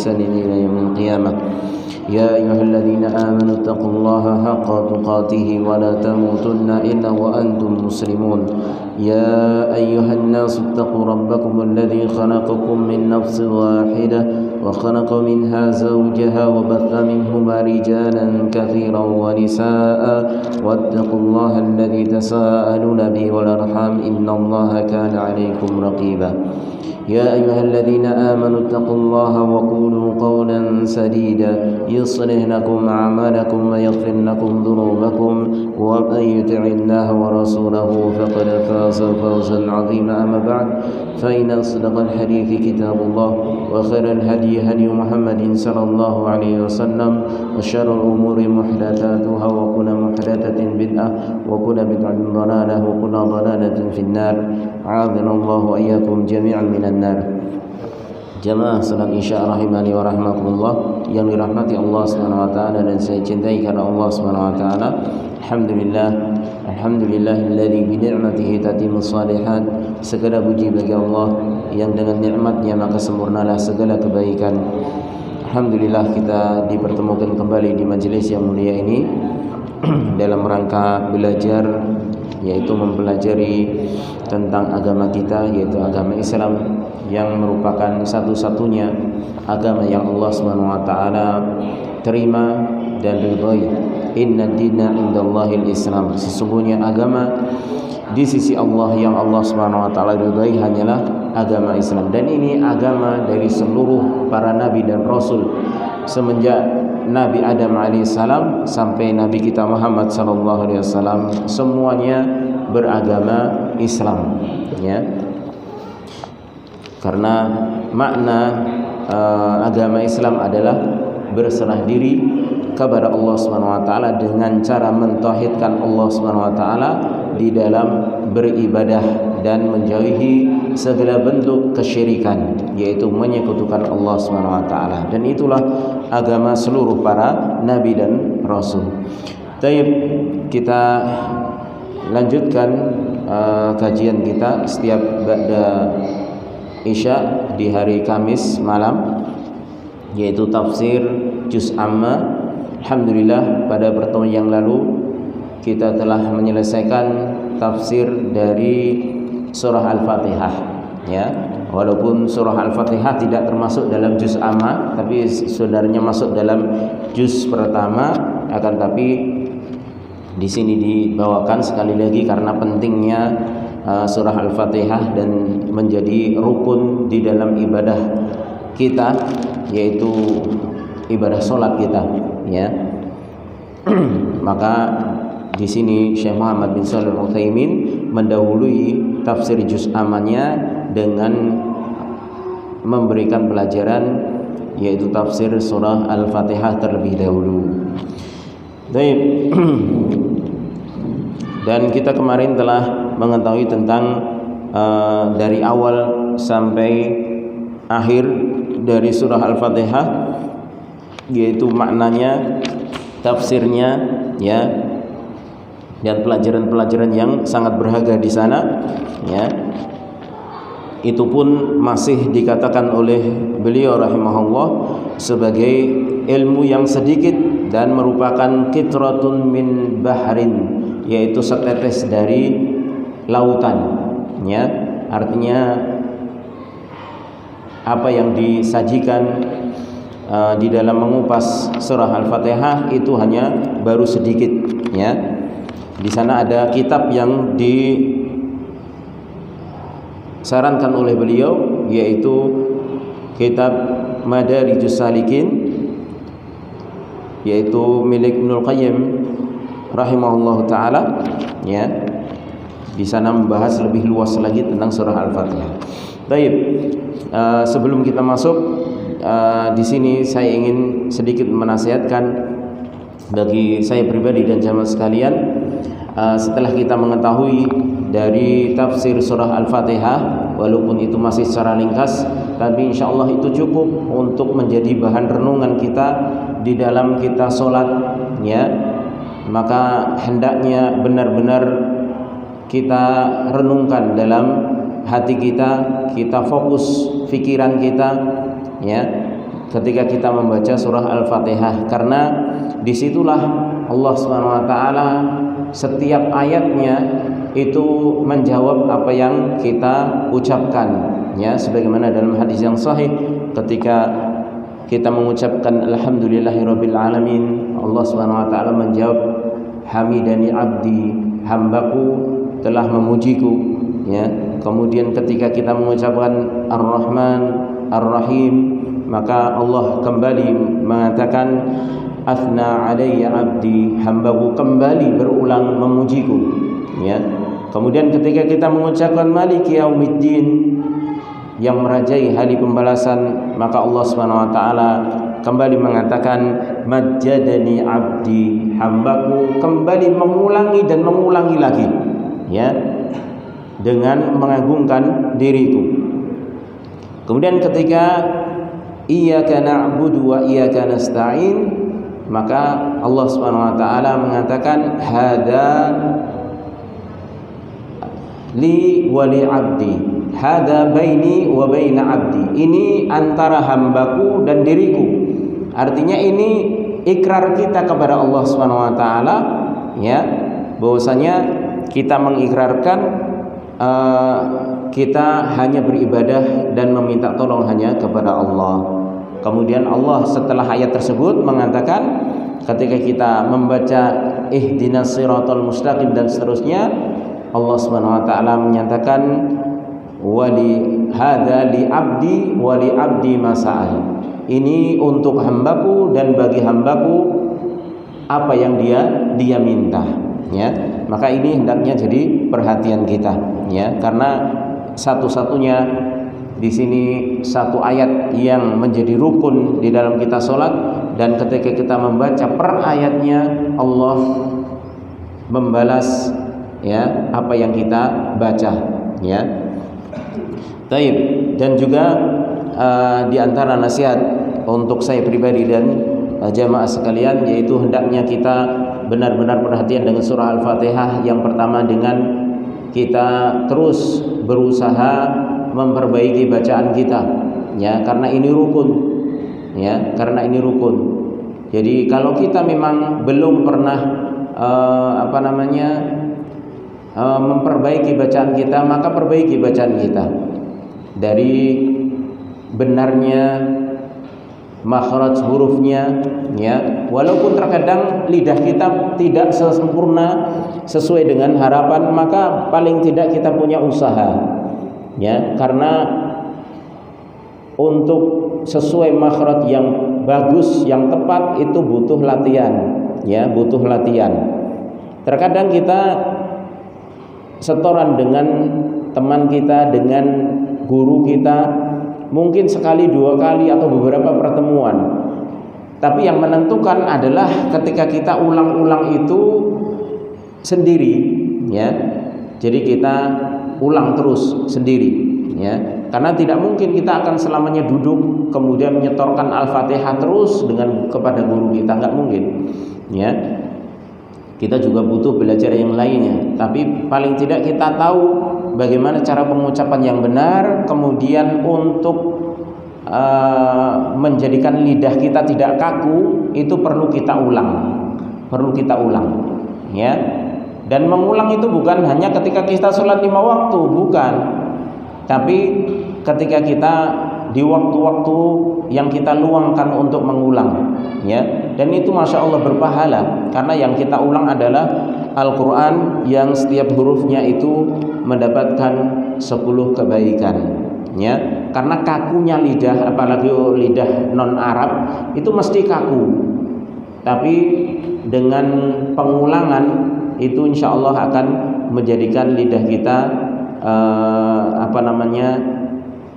بإحسان إلى يوم القيامة. يا أيها الذين آمنوا اتقوا الله حق تقاته ولا تموتن إلا وأنتم مسلمون. يا أيها الناس اتقوا ربكم الذي خلقكم من نفس واحدة وخلق منها زوجها وبث منهما رجالا كثيرا ونساء واتقوا الله الذي تساءلون به والأرحام إن الله كان عليكم رقيبا. يا أيها الذين آمنوا اتقوا الله وقولوا قولا سديدا يصلح لكم أعمالكم ويغفر لكم ذنوبكم ومن يطع الله ورسوله فقد فاز فوزا عظيما. أما بعد فإن أصدق الحديث كتاب الله وخير الهدي هدي محمد صلى الله عليه وسلم وشر الأمور محدثاتها وكل محدثة بدعة وكل بدعة ضلالة وكل ضلالة في النار. أعاذنا الله وإياكم جميعا من النار. Jamaah salat Isya rahimani wa rahmakumullah yang dirahmati Allah Subhanahu wa taala dan saya cintai karena Allah Subhanahu wa taala. Alhamdulillahilladzi bi ni'matihi tatimmus shalihat. Segala puji bagi Allah yang dengan nikmatnya maka sempurnalah segala kebaikan. Alhamdulillah kita dipertemukan kembali di majelis yang mulia ini dalam rangka belajar, yaitu mempelajari tentang agama kita, yaitu agama Islam yang merupakan satu-satunya agama yang Allah Subhanahu wa taala terima dan ridhai. Inna dina indallahil Islam. Sesungguhnya agama di sisi Allah yang Allah Subhanahu wa taala ridhai hanyalah agama Islam, dan ini agama dari seluruh para nabi dan rasul semenjak Nabi Adam alaihissalam sampai Nabi kita Muhammad sallallahu alaihi wasallam, semuanya beragama Islam, ya. Karena makna agama Islam adalah berserah diri kepada Allah Subhanahu wa taala dengan cara mentauhidkan Allah Subhanahu wa taala di dalam beribadah dan menjauhi segala bentuk kesyirikan, yaitu menyekutukan Allah Subhanahu wa taala. Dan itulah agama seluruh para nabi dan rasul. Baik, kita lanjutkan kajian kita setiap ba'da Isya di hari Kamis malam, yaitu tafsir Juz Amma. Alhamdulillah pada pertemuan yang lalu kita telah menyelesaikan tafsir dari surah Al-Fatihah, ya. Walaupun surah Al-Fatihah tidak termasuk dalam Juz Amma, tapi saudaranya masuk dalam juz pertama, akan tapi di sini dibawakan sekali lagi karena pentingnya surah Al-Fatihah dan menjadi rukun di dalam ibadah kita, yaitu ibadah sholat kita, ya. Maka di sini Syekh Muhammad bin Shalih Al-Utsaimin mendahului tafsir juz amannya dengan memberikan pelajaran, yaitu tafsir surah Al-Fatihah terlebih dahulu. Baik. Dan kita kemarin telah mengetahui tentang dari awal sampai akhir dari surah Al-Fatihah, yaitu maknanya, tafsirnya, ya, dan pelajaran-pelajaran yang sangat berharga di sana, ya. Itu pun masih dikatakan oleh beliau rahimahullah sebagai ilmu yang sedikit dan merupakan qitratun min bahrin, yaitu setetes dari lautan, ya. Artinya apa yang disajikan di dalam mengupas surah Al-Fatihah itu hanya baru sedikit, ya. Di sana ada kitab yang disarankan oleh beliau, yaitu kitab Madarijus Salikin, yaitu milik Ibnul Qayyim rahimahullahu taala, ya. Di sana membahas lebih luas lagi tentang surah Al-Fatihah. Baik, sebelum kita masuk di sini saya ingin sedikit menasihatkan bagi saya pribadi dan jamaah sekalian. Setelah kita mengetahui dari tafsir surah Al-Fatihah, walaupun itu masih secara ringkas, tapi insya Allah itu cukup untuk menjadi bahan renungan kita di dalam kita sholat, ya. Maka hendaknya benar-benar kita renungkan dalam hati kita, kita fokus pikiran kita, ya, ketika kita membaca surah Al-Fatihah, karena disitulah Allah Subhanahu wa taala setiap ayatnya itu menjawab apa yang kita ucapkan, ya, sebagaimana dalam hadis yang sahih ketika kita mengucapkan alhamdulillahirabbil alamin, Allah Subhanahu wa taala menjawab hamidani abdi, hambaku telah memujiku, ya. Kemudian ketika kita mengucapkan ar-Rahman ar-Rahim, maka Allah kembali mengatakan athna alayya abdi, hambaku kembali berulang memujiku, ya. Kemudian ketika kita mengucapkan maliki yaumiddin, yang merajai hari pembalasan, maka Allah Subhanahu wa taala kembali mengatakan majjadani abdi, hambaku kembali mengulangi dan mengulangi lagi, ya, dengan mengagungkan diriku. Kemudian ketika iyyaka na'budu wa iyyaka nasta'in, maka Allah Subhanahu wa taala mengatakan hadza li wa li abdi, hadza baini wa baina abdi, ini antara hambaku dan diriku. Artinya ini ikrar kita kepada Allah Subhanahu wa taala, ya, bahwasanya kita mengikrarkan kita hanya beribadah dan meminta tolong hanya kepada Allah. Kemudian Allah setelah ayat tersebut mengatakan ketika kita membaca ihdinas siratal mustaqim dan seterusnya, Allah Subhanahu wa taala menyatakan wali hadza li abdi wa li abdi masa'al, ini untuk hambaku dan bagi hambaku apa yang dia minta, ya. Maka ini hendaknya jadi perhatian kita, ya, karena satu-satunya di sini satu ayat yang menjadi rukun di dalam kita sholat, dan ketika kita membaca per ayatnya Allah membalas, ya, apa yang kita baca, ya. Taib. Dan juga di antara nasihat untuk saya pribadi dan jamaah sekalian, yaitu hendaknya kita benar-benar perhatian dengan surah Al-Fatihah. Yang pertama dengan kita terus berusaha memperbaiki bacaan kita, ya, karena ini rukun, ya, karena ini rukun. Jadi kalau kita memang belum pernah memperbaiki bacaan kita, maka perbaiki bacaan kita dari benarnya makhraj hurufnya, ya, walaupun terkadang lidah kita tidak sempurna sesuai dengan harapan, maka paling tidak kita punya usaha, ya, karena untuk sesuai makhraj yang bagus, yang tepat itu butuh latihan, ya, butuh latihan. Terkadang kita setoran dengan teman kita, dengan guru kita, mungkin sekali, dua kali, atau beberapa pertemuan. Tapi yang menentukan adalah ketika kita ulang-ulang itu sendiri, ya. Jadi kita ulang terus sendiri, ya. Karena tidak mungkin kita akan selamanya duduk kemudian menyetorkan Al-Fatihah terus kepada guru kita, nggak mungkin, ya. Kita juga butuh belajar yang lainnya. Tapi paling tidak kita tahu bagaimana cara pengucapan yang benar, kemudian untuk menjadikan lidah kita tidak kaku, itu perlu kita ulang, ya. Dan mengulang itu bukan hanya ketika kita sholat 5 waktu, bukan, tapi ketika kita di waktu-waktu yang kita luangkan untuk mengulang, ya. Dan itu masya Allah berpahala, karena yang kita ulang adalah Al-Quran yang setiap hurufnya itu mendapatkan 10 kebaikan, ya. Karena kakunya lidah, apalagi lidah non Arab, itu mesti kaku. Tapi dengan pengulangan itu insya Allah akan menjadikan lidah kita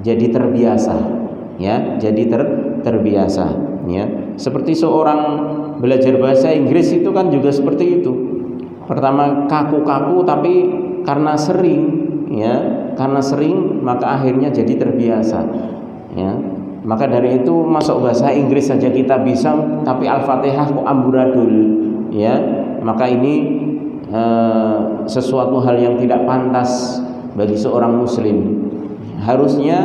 jadi terbiasa, ya, jadi terbiasa, ya. Seperti seorang belajar bahasa Inggris itu kan juga seperti itu. Pertama kaku-kaku, tapi karena sering, ya, karena sering maka akhirnya jadi terbiasa, ya. Maka dari itu masuk bahasa Inggris saja kita bisa, tapi Al-Fatihah kok amburadul, ya. Maka ini sesuatu hal yang tidak pantas bagi seorang muslim. Harusnya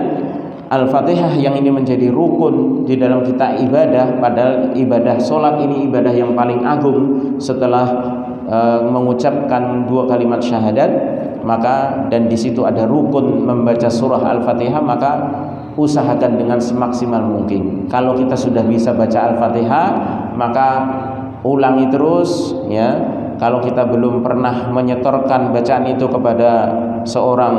Al-Fatihah yang ini menjadi rukun di dalam kita ibadah, padahal ibadah sholat ini ibadah yang paling agung setelah mengucapkan 2 kalimat syahadat, maka dan di situ ada rukun membaca surah Al-Fatihah, maka usahakan dengan semaksimal mungkin. Kalau kita sudah bisa baca Al-Fatihah, maka ulangi terus ya. Kalau kita belum pernah menyetorkan bacaan itu kepada seorang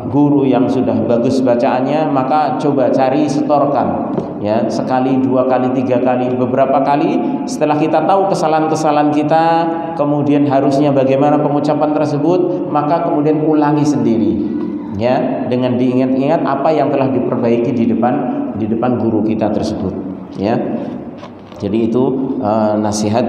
guru yang sudah bagus bacaannya, maka coba cari setorkan ya, sekali, 2 kali, 3 kali, beberapa kali. Setelah kita tahu kesalahan-kesalahan kita, kemudian harusnya bagaimana pengucapan tersebut, maka kemudian ulangi sendiri ya, dengan diingat-ingat apa yang telah diperbaiki di depan guru kita tersebut ya. Jadi itu nasihat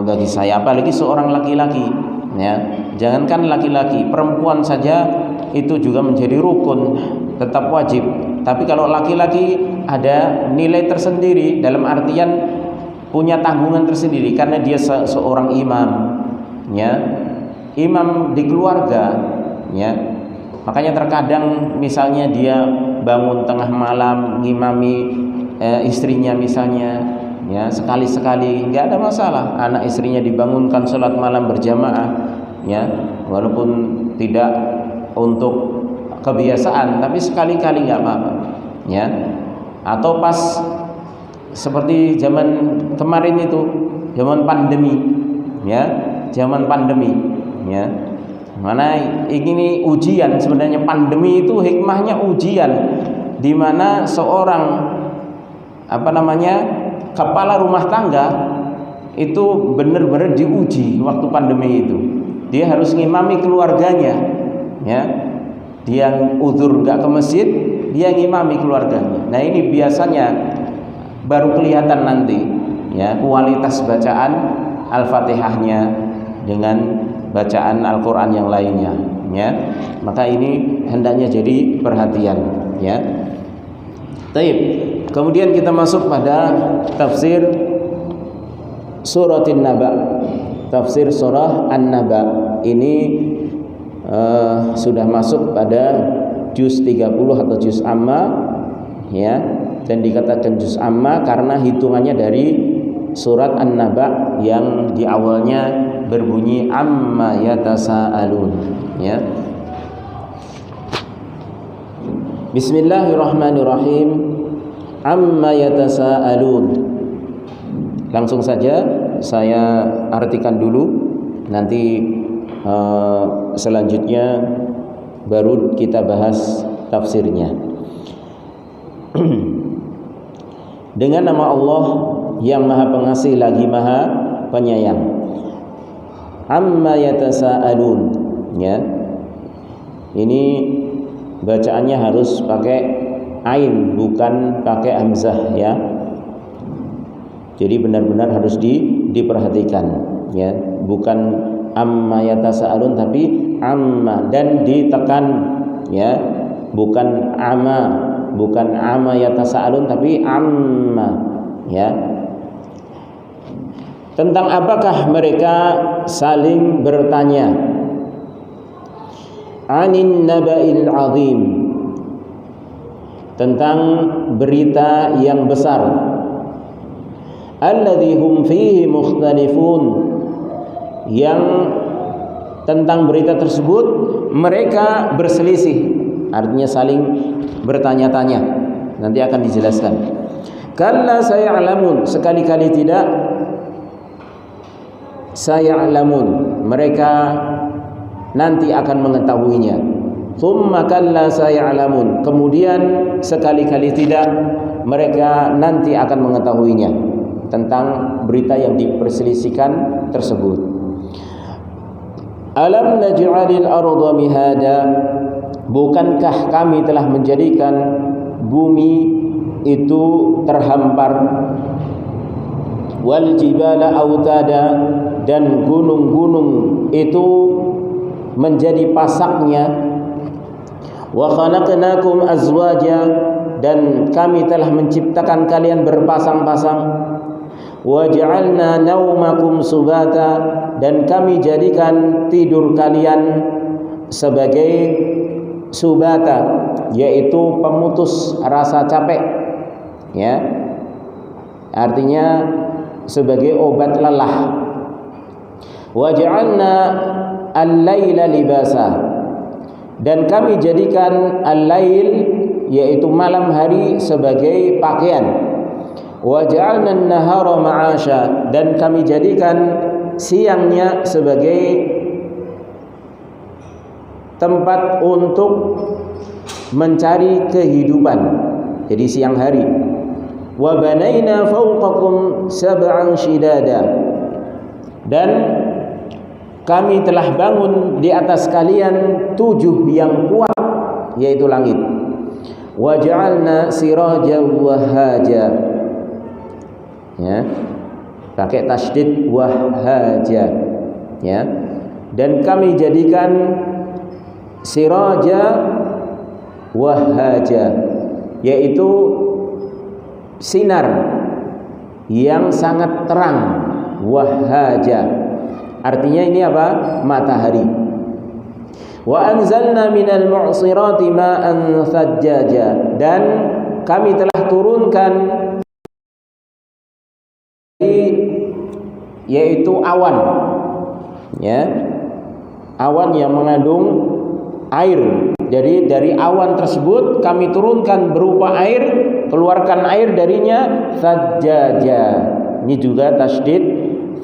bagi saya, apalagi seorang laki-laki ya. Jangankan laki-laki, perempuan saja itu juga menjadi rukun, tetap wajib. Tapi kalau laki-laki ada nilai tersendiri, dalam artian punya tanggungan tersendiri karena dia seorang imam ya, imam di keluarga ya. Makanya terkadang misalnya dia bangun tengah malam ngimami istrinya misalnya ya, sekali-sekali nggak ada masalah. Anak istrinya dibangunkan sholat malam berjamaah ya, walaupun tidak untuk kebiasaan, tapi sekali-kali nggak apa-apa ya. Atau pas seperti zaman kemarin itu, zaman pandemi ya, zaman pandemi ya, mana ini ujian. Sebenarnya pandemi itu hikmahnya ujian, di mana seorang kepala rumah tangga itu benar-benar diuji waktu pandemi itu. Dia harus ngimami keluarganya ya. Dia udzur nggak ke masjid, dia ngimami keluarganya. Nah ini biasanya baru kelihatan nanti ya kualitas bacaan Al-Fatihahnya dengan bacaan Al-Quran yang lainnya ya. Maka ini hendaknya jadi perhatian ya. Taib. Kemudian kita masuk pada tafsir surah An-Naba. Tafsir surah An-Naba ini sudah masuk pada juz 30 atau juz amma ya. Dan dikatakan juz amma karena hitungannya dari surat An-Naba yang di awalnya berbunyi amma yatasaalun ya. Bismillahirrahmanirrahim. Amma yatasaalun. Langsung saja saya artikan dulu, nanti selanjutnya baru kita bahas tafsirnya. Dengan nama Allah yang Maha Pengasih lagi Maha Penyayang. Amma yatasaalun ya. Ini bacaannya harus pakai ain, bukan pakai hamzah ya. Jadi benar-benar harus diperhatikan ya, bukan amma yatasaalun tapi amma, dan ditekan ya, bukan amma yatasaalun tapi amma ya. Tentang apakah mereka saling bertanya? Anin naba'il azim, tentang berita yang besar. Alladzi hum fihi mukhtalifun, yang tentang berita tersebut mereka berselisih, artinya saling bertanya-tanya. Nanti akan dijelaskan. Kalla saya'lamun, sekali-kali tidak. Saya'lamun, mereka nanti akan mengetahuinya. Tsumma kalla saya'lamun, kemudian sekali-kali tidak, mereka nanti akan mengetahuinya tentang berita yang diperselisihkan tersebut. Alam naj'alil arda mihada, bukankah kami telah menjadikan bumi itu terhampar, wal jibala autada, dan gunung-gunung itu menjadi pasaknya, wa khalaqnakum azwaja, dan kami telah menciptakan kalian berpasang-pasang, wa ja'alna naumakum subata, dan kami jadikan tidur kalian sebagai subata, yaitu pemutus rasa capek, ya, artinya sebagai obat lelah. Waj'alna al-laila libasa, dan kami jadikan al-lail, yaitu malam hari, sebagai pakaian. Waj'alna an-nahara ma'asha, dan kami jadikan siangnya sebagai tempat untuk mencari kehidupan, jadi siang hari. Wa banaina fawqakum sab'an shidada, dan kami telah bangun di atas kalian 7 yang kuat, yaitu langit. Wa ja'alna sirajan wahaja, ya, pakai tasydid wahaja, ya, dan kami jadikan siraja wahaja, yaitu sinar yang sangat terang. Wahaja artinya ini apa? Matahari. Wa anzalna minal mu'sirati ma'an thajjaja, dan kami telah turunkan, yaitu awan, ya, awan yang mengandung air. Jadi dari awan tersebut kami turunkan berupa air, keluarkan air darinya, thajjaja. Ini juga tasydid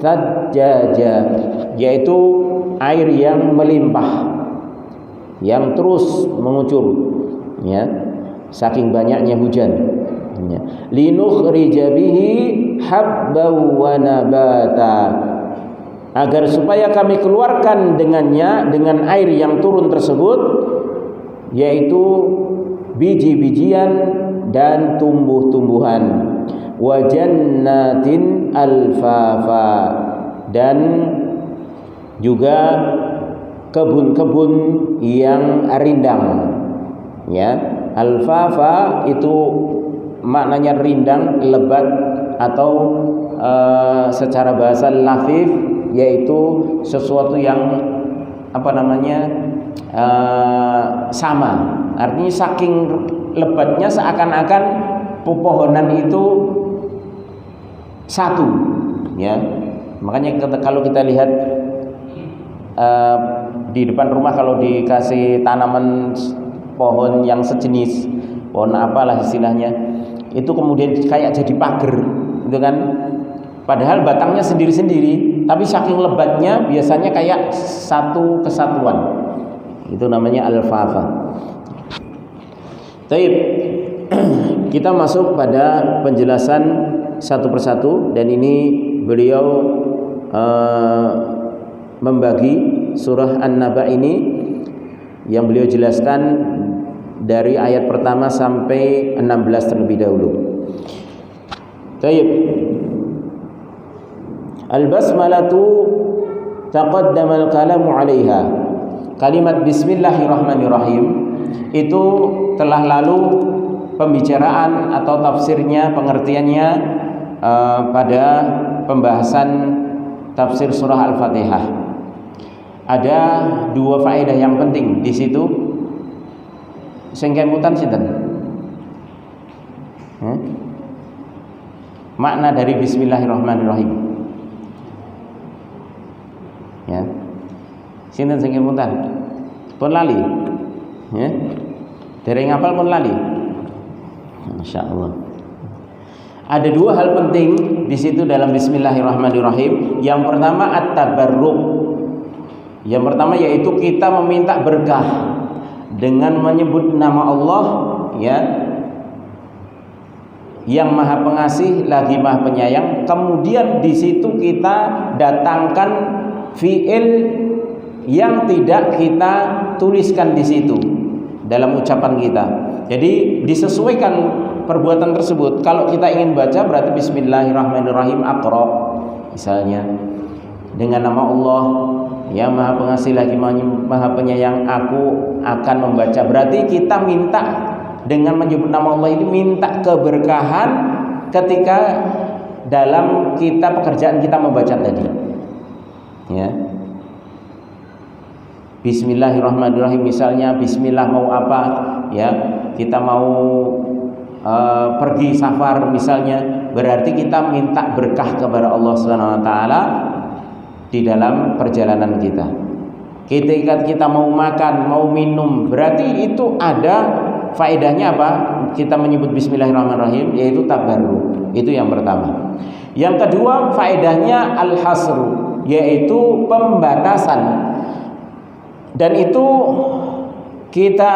thajjaja, yaitu air yang melimpah, yang terus mengucur, ya, saking banyaknya hujan, ya. Linukhrija bihi habban wa nabata, agar supaya kami keluarkan dengannya, dengan air yang turun tersebut, yaitu biji-bijian dan tumbuh-tumbuhan. Wa jannatin alfafa, dan juga kebun-kebun yang rindang, ya. Alfafa itu maknanya rindang, lebat, atau secara bahasa lafif, yaitu sesuatu yang apa namanya, sama. Artinya saking lebatnya seakan-akan pepohonan itu satu, ya. Makanya kalau kita lihat di depan rumah, kalau dikasih tanaman pohon yang sejenis, pohon apalah istilahnya, itu kemudian kayak jadi pagar, gitu kan. Padahal batangnya sendiri-sendiri, tapi saking lebatnya biasanya kayak satu kesatuan. Itu namanya alfafa. Baik, kita masuk pada penjelasan satu persatu, dan ini beliau membagi surah An-Naba ini yang beliau jelaskan dari ayat pertama sampai 16 terlebih dahulu. Baik. Al-basmalatu taqaddama al-kalamu 'alaiha. Kalimat bismillahirrahmanirrahim itu telah lalu pembicaraan atau tafsirnya, pengertiannya pada pembahasan tafsir surah Al-Fatihah. Ada 2 faedah yang penting di situ. Sing kemutan sinten? Makna dari bismillahirrahmanirrahim. Ya. Sinten sing kemutan? Pun lali. Ya. Dereng ngapal pun lali. Masyaallah. Ada 2 hal penting di situ dalam bismillahirrahmanirrahim. Yang pertama at-tabarruk. Yang pertama yaitu kita meminta berkah dengan menyebut nama Allah, ya, yang Maha Pengasih lagi Maha Penyayang. Kemudian di situ kita datangkan fiil yang tidak kita tuliskan di situ dalam ucapan kita. Jadi disesuaikan perbuatan tersebut. Kalau kita ingin baca berarti bismillahirrahmanirrahim aqra, misalnya dengan nama Allah yang Maha Pengasih lagi Maha Penyayang, aku akan membaca. Berarti kita minta dengan menyebut nama Allah ini, minta keberkahan ketika dalam pekerjaan kita membaca tadi, ya. Bismillahirrahmanirrahim misalnya, bismillah mau apa ya, kita mau pergi safar misalnya, berarti kita minta berkah kepada Allah Subhanahu wa taala di dalam perjalanan kita. Ketika kita mau makan, mau minum, berarti itu ada faedahnya apa? Kita menyebut bismillahirrahmanirrahim, yaitu tabarruk. Itu yang pertama. Yang kedua, faedahnya al-hasru, yaitu pembatasan. Dan itu kita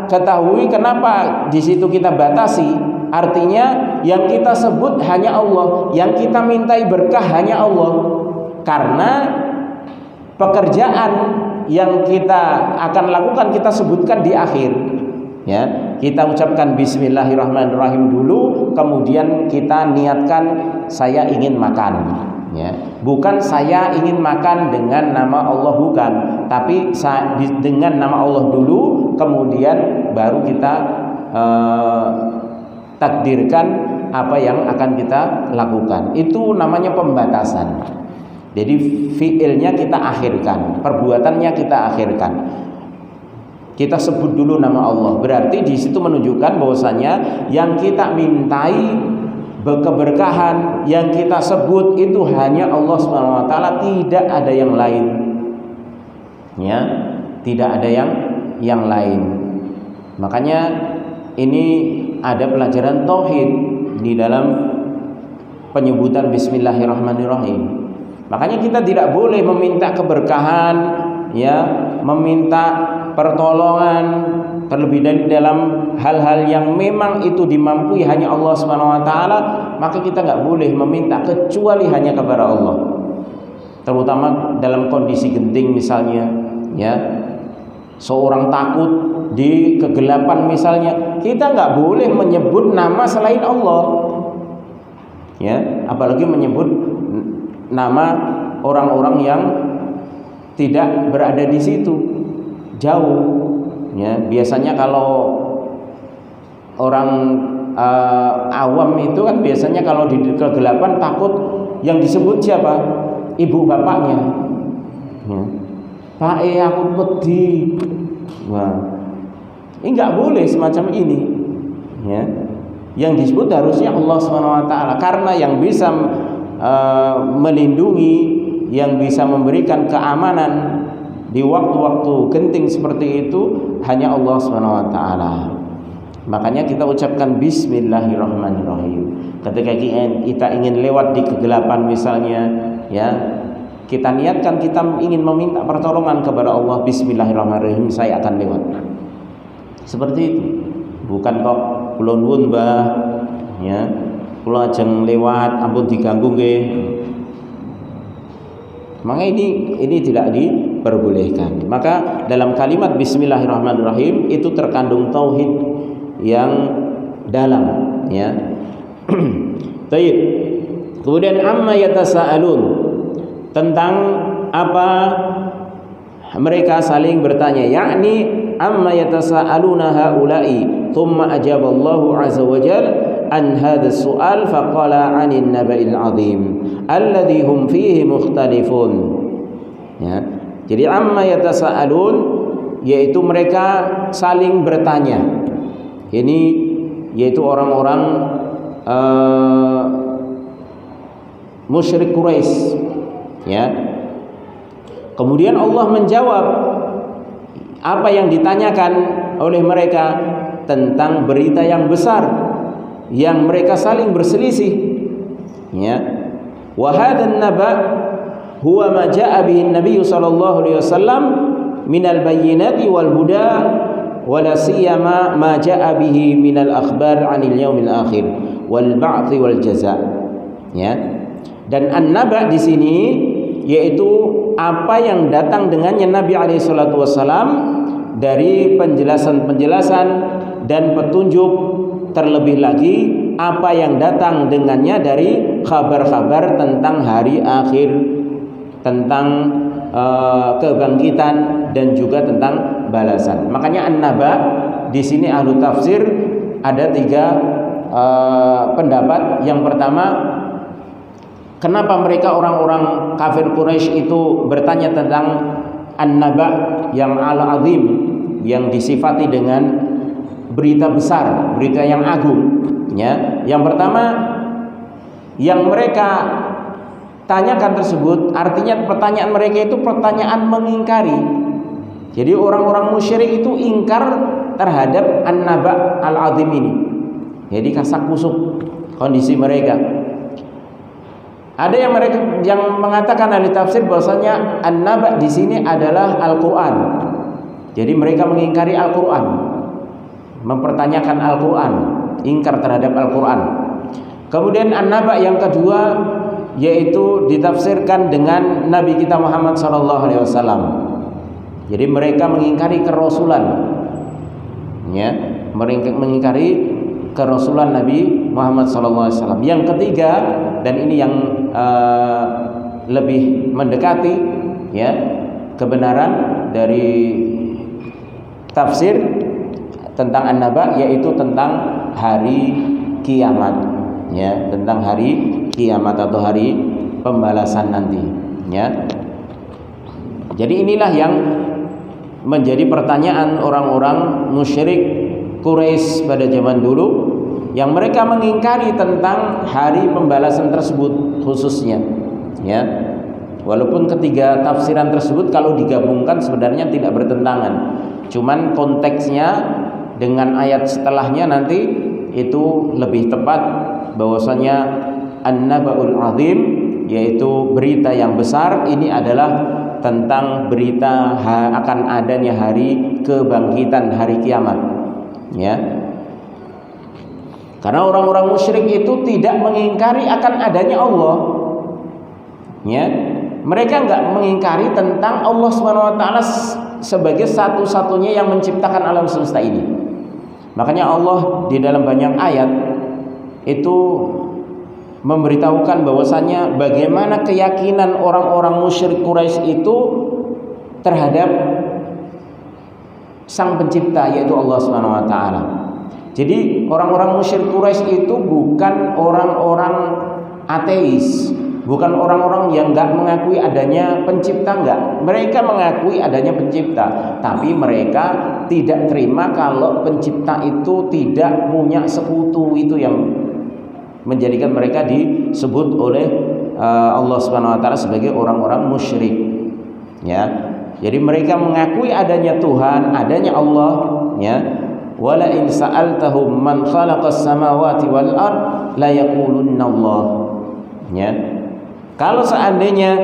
ketahui kenapa di situ kita batasi. Artinya yang kita sebut hanya Allah, yang kita mintai berkah hanya Allah. Karena pekerjaan yang kita akan lakukan kita sebutkan di akhir. Ya, kita ucapkan bismillahirrahmanirrahim dulu, kemudian kita niatkan saya ingin makan. Ya, bukan saya ingin makan dengan nama Allah, bukan, tapi dengan nama Allah dulu, kemudian baru kita takdirkan apa yang akan kita lakukan. Itu namanya pembatasan. Jadi fiilnya kita akhirkan, perbuatannya kita akhirkan. Kita sebut dulu nama Allah. Berarti di situ menunjukkan bahwasanya yang kita mintai keberkahan, yang kita sebut itu hanya Allah Subhanahu wa taala, tidak ada yang lain. Ya, tidak ada yang lain. Makanya ini ada pelajaran tauhid di dalam penyebutan bismillahirrahmanirrahim. Makanya kita tidak boleh meminta keberkahan, ya, meminta pertolongan, terlebih dari dalam hal-hal yang memang itu dimampui hanya Allah Subhanahu wa taala, maka kita nggak boleh meminta kecuali hanya kepada Allah. Terutama dalam kondisi genting misalnya, ya. Seorang takut di kegelapan misalnya, kita nggak boleh menyebut nama selain Allah. Ya, apalagi menyebut nama orang-orang yang tidak berada di situ, jauh. Ya, biasanya kalau orang awam itu kan biasanya kalau di kegelapan takut yang disebut siapa? Ibu bapaknya. Ya. Pak, aku pedih. Wah, ini nggak boleh semacam ini. Ya, yang disebut harusnya Allah Subhanahu wa taala, karena yang bisa melindungi, yang bisa memberikan keamanan di waktu-waktu genting seperti itu hanya Allah Subhanahu wa taala. Makanya kita ucapkan bismillahirrahmanirrahim. Ketika kita ingin lewat di kegelapan misalnya, ya, kita niatkan kita ingin meminta pertolongan kepada Allah, bismillahirrahmanirrahim, saya akan lewat. Seperti itu. Bukan kok kula nuwun Mbah, ya, kula ajeng lewat ampun diganggu nggih. Maka ini tidak diperbolehkan. Maka dalam kalimat bismillahirrahmanirrahim itu terkandung tauhid yang dalam, ya. Baik. Kemudian amma yatasaalun, tentang apa mereka saling bertanya, yakni amma yatasaaluna haula'i, thumma ajaballahu azza wa jalla an hadha as-su'al faqala 'anil naba'il 'azim alladhi hum fihi mukhtalifun. Ya. Jadi amma yatasaalun, yaitu mereka saling bertanya. Ini yaitu orang-orang musyrik Quraisy, ya. Kemudian Allah menjawab apa yang ditanyakan oleh mereka tentang berita yang besar yang mereka saling berselisih, ya. Wa hadzal naba huwa ma jaa bihi an-nabiy sallallahu alaihi wasallam minal bayyinati wal huda wa la siyama ma jaa bihi minal akhbar 'anil yaumil akhir wal ba'ts wal jazaa, ya. Dan an-naba di sini yaitu apa yang datang dengannya Nabi alaihi salatu wasallam dari penjelasan-penjelasan dan petunjuk, terlebih lagi apa yang datang dengannya dari kabar-kabar tentang hari akhir, tentang kebangkitan dan juga tentang balasan. Makanya an-naba di sini ahlu tafsir ada 3 pendapat. Yang pertama, kenapa mereka orang-orang kafir Quraisy itu bertanya tentang an-naba yang al-azim, yang disifati dengan berita besar, berita yang agung, ya. Yang pertama yang mereka tanyakan tersebut, artinya pertanyaan mereka itu pertanyaan mengingkari. Jadi orang-orang musyrik itu ingkar terhadap an-naba al-azim ini. Jadi kasak kusuk kondisi mereka. Ada yang mengatakan ahli tafsir bahwasanya an-naba di sini adalah Al-Qur'an. Jadi mereka mengingkari Al-Qur'an, mempertanyakan Al-Qur'an, ingkar terhadap Al-Qur'an. Kemudian an-naba yang kedua yaitu ditafsirkan dengan Nabi kita Muhammad SAW. Jadi mereka mengingkari kerasulan, ya, mereka mengingkari kerasulan Nabi Muhammad SAW. Yang ketiga, dan ini yang lebih mendekati, ya, kebenaran dari tafsir tentang an-naba, yaitu tentang hari kiamat, ya, tentang hari kiamat atau hari pembalasan nanti, ya. Jadi inilah yang menjadi pertanyaan orang-orang musyrik Quraisy pada zaman dulu, yang mereka mengingkari tentang hari pembalasan tersebut khususnya, ya. Walaupun ketiga tafsiran tersebut kalau digabungkan sebenarnya tidak bertentangan, cuman konteksnya dengan ayat setelahnya nanti itu lebih tepat, bahwasanya an-naba'ul azim, yaitu berita yang besar, ini adalah tentang berita akan adanya hari kebangkitan, hari kiamat, ya. Karena orang-orang musyrik itu tidak mengingkari akan adanya Allah, ya. Mereka enggak mengingkari tentang Allah SWT sebagai satu-satunya yang menciptakan alam semesta ini. Makanya Allah di dalam banyak ayat itu memberitahukan bahwasanya bagaimana keyakinan orang-orang musyrik Quraisy itu terhadap Sang Pencipta, yaitu Allah Subhanahu wa taala. Jadi orang-orang musyrik Quraisy itu bukan orang-orang ateis, bukan orang-orang yang enggak mengakui adanya pencipta, enggak. Mereka mengakui adanya pencipta, tapi mereka tidak terima kalau pencipta itu tidak punya sekutu. Itu yang menjadikan mereka disebut oleh Allah Subhanahu wa taala sebagai orang-orang musyrik, ya. Jadi mereka mengakui adanya Tuhan, adanya Allah, ya. Wala in sa'altahum man khalaqas samawati wal ard la yaqulunna Allah, ya. Kalau seandainya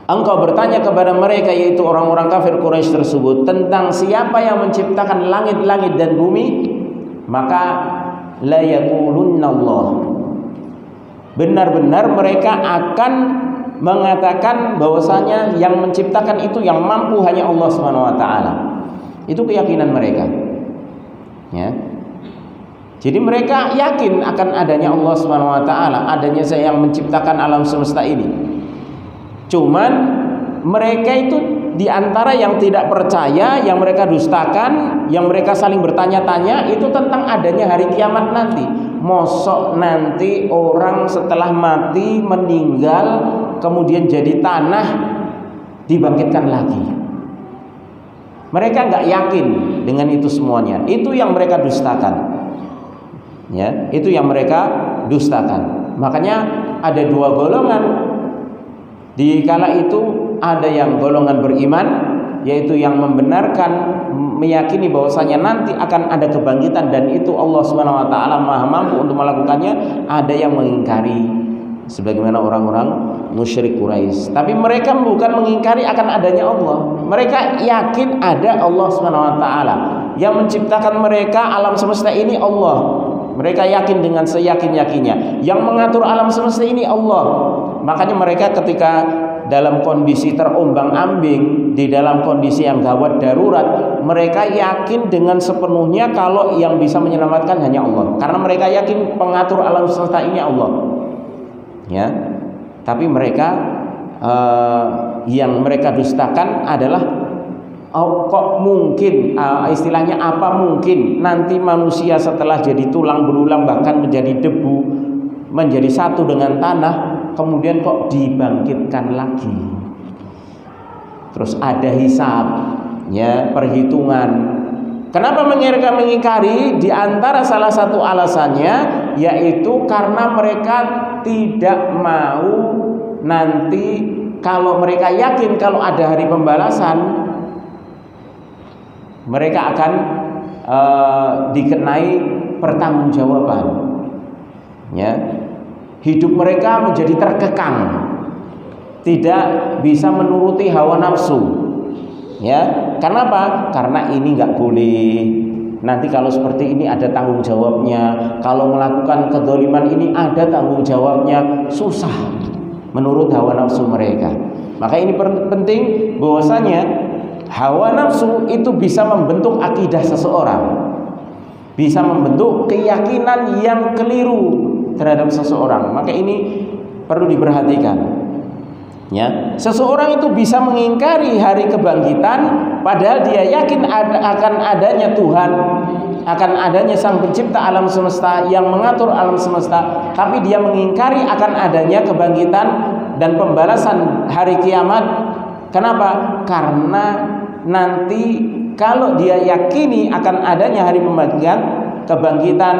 engkau bertanya kepada mereka, yaitu orang-orang kafir Quraisy tersebut, tentang siapa yang menciptakan langit-langit dan bumi, maka la yaqulunna Allah, benar-benar mereka akan mengatakan bahwasanya yang menciptakan itu, yang mampu hanya Allah Subhanahu wa taala. Itu keyakinan mereka, ya. Jadi mereka yakin akan adanya Allah Subhanahu wa taala, adanya Saya yang menciptakan alam semesta ini. Cuman mereka itu di antara yang tidak percaya, yang mereka dustakan, yang mereka saling bertanya-tanya itu tentang adanya hari kiamat nanti. Mosok nanti orang setelah mati, meninggal, kemudian jadi tanah, dibangkitkan lagi. Mereka nggak yakin dengan itu semuanya. Itu yang mereka dustakan, ya. Itu yang mereka dustakan. Makanya ada dua golongan di kala itu. Ada yang golongan beriman, yaitu yang membenarkan, meyakini bahwasanya nanti akan ada kebangkitan dan itu Allah Subhanahu wa taala Maha mampu untuk melakukannya. Ada yang mengingkari sebagaimana orang-orang musyrik Quraisy. Tapi mereka bukan mengingkari akan adanya Allah. Mereka yakin ada Allah Subhanahu wa taala yang menciptakan mereka, alam semesta ini Allah. Mereka yakin dengan seyakin-yakinnya. Yang mengatur alam semesta ini Allah. Makanya mereka ketika dalam kondisi terombang-ambing, di dalam kondisi yang gawat darurat, mereka yakin dengan sepenuhnya kalau yang bisa menyelamatkan hanya Allah. Karena mereka yakin pengatur alam semesta ini Allah, ya. Tapi mereka yang mereka dustakan adalah kok mungkin, istilahnya apa mungkin nanti manusia setelah jadi tulang belulang, bahkan menjadi debu, menjadi satu dengan tanah, kemudian kok dibangkitkan lagi. terus ada hisab, ya, perhitungan. Kenapa mereka mengingkari? Di antara salah satu alasannya yaitu karena mereka tidak mau nanti kalau mereka yakin kalau ada hari pembalasan, mereka akan dikenai pertanggungjawaban. Ya, hidup mereka menjadi terkekang, tidak bisa menuruti hawa nafsu. Ya, kenapa? Karena ini nggak boleh. Nanti kalau seperti ini ada tanggung jawabnya. Kalau melakukan kedzaliman ini ada tanggung jawabnya. Susah menurut hawa nafsu mereka. Maka ini penting bahwasanya hawa nafsu itu bisa membentuk akidah seseorang, bisa membentuk keyakinan yang keliru terhadap seseorang. Maka ini perlu diperhatikan. Ya, seseorang itu bisa mengingkari hari kebangkitan padahal dia yakin akan adanya Tuhan, akan adanya Sang Pencipta alam semesta yang mengatur alam semesta, tapi dia mengingkari akan adanya kebangkitan dan pembalasan hari kiamat. Kenapa? Karena nanti kalau dia yakini akan adanya hari kebangkitan,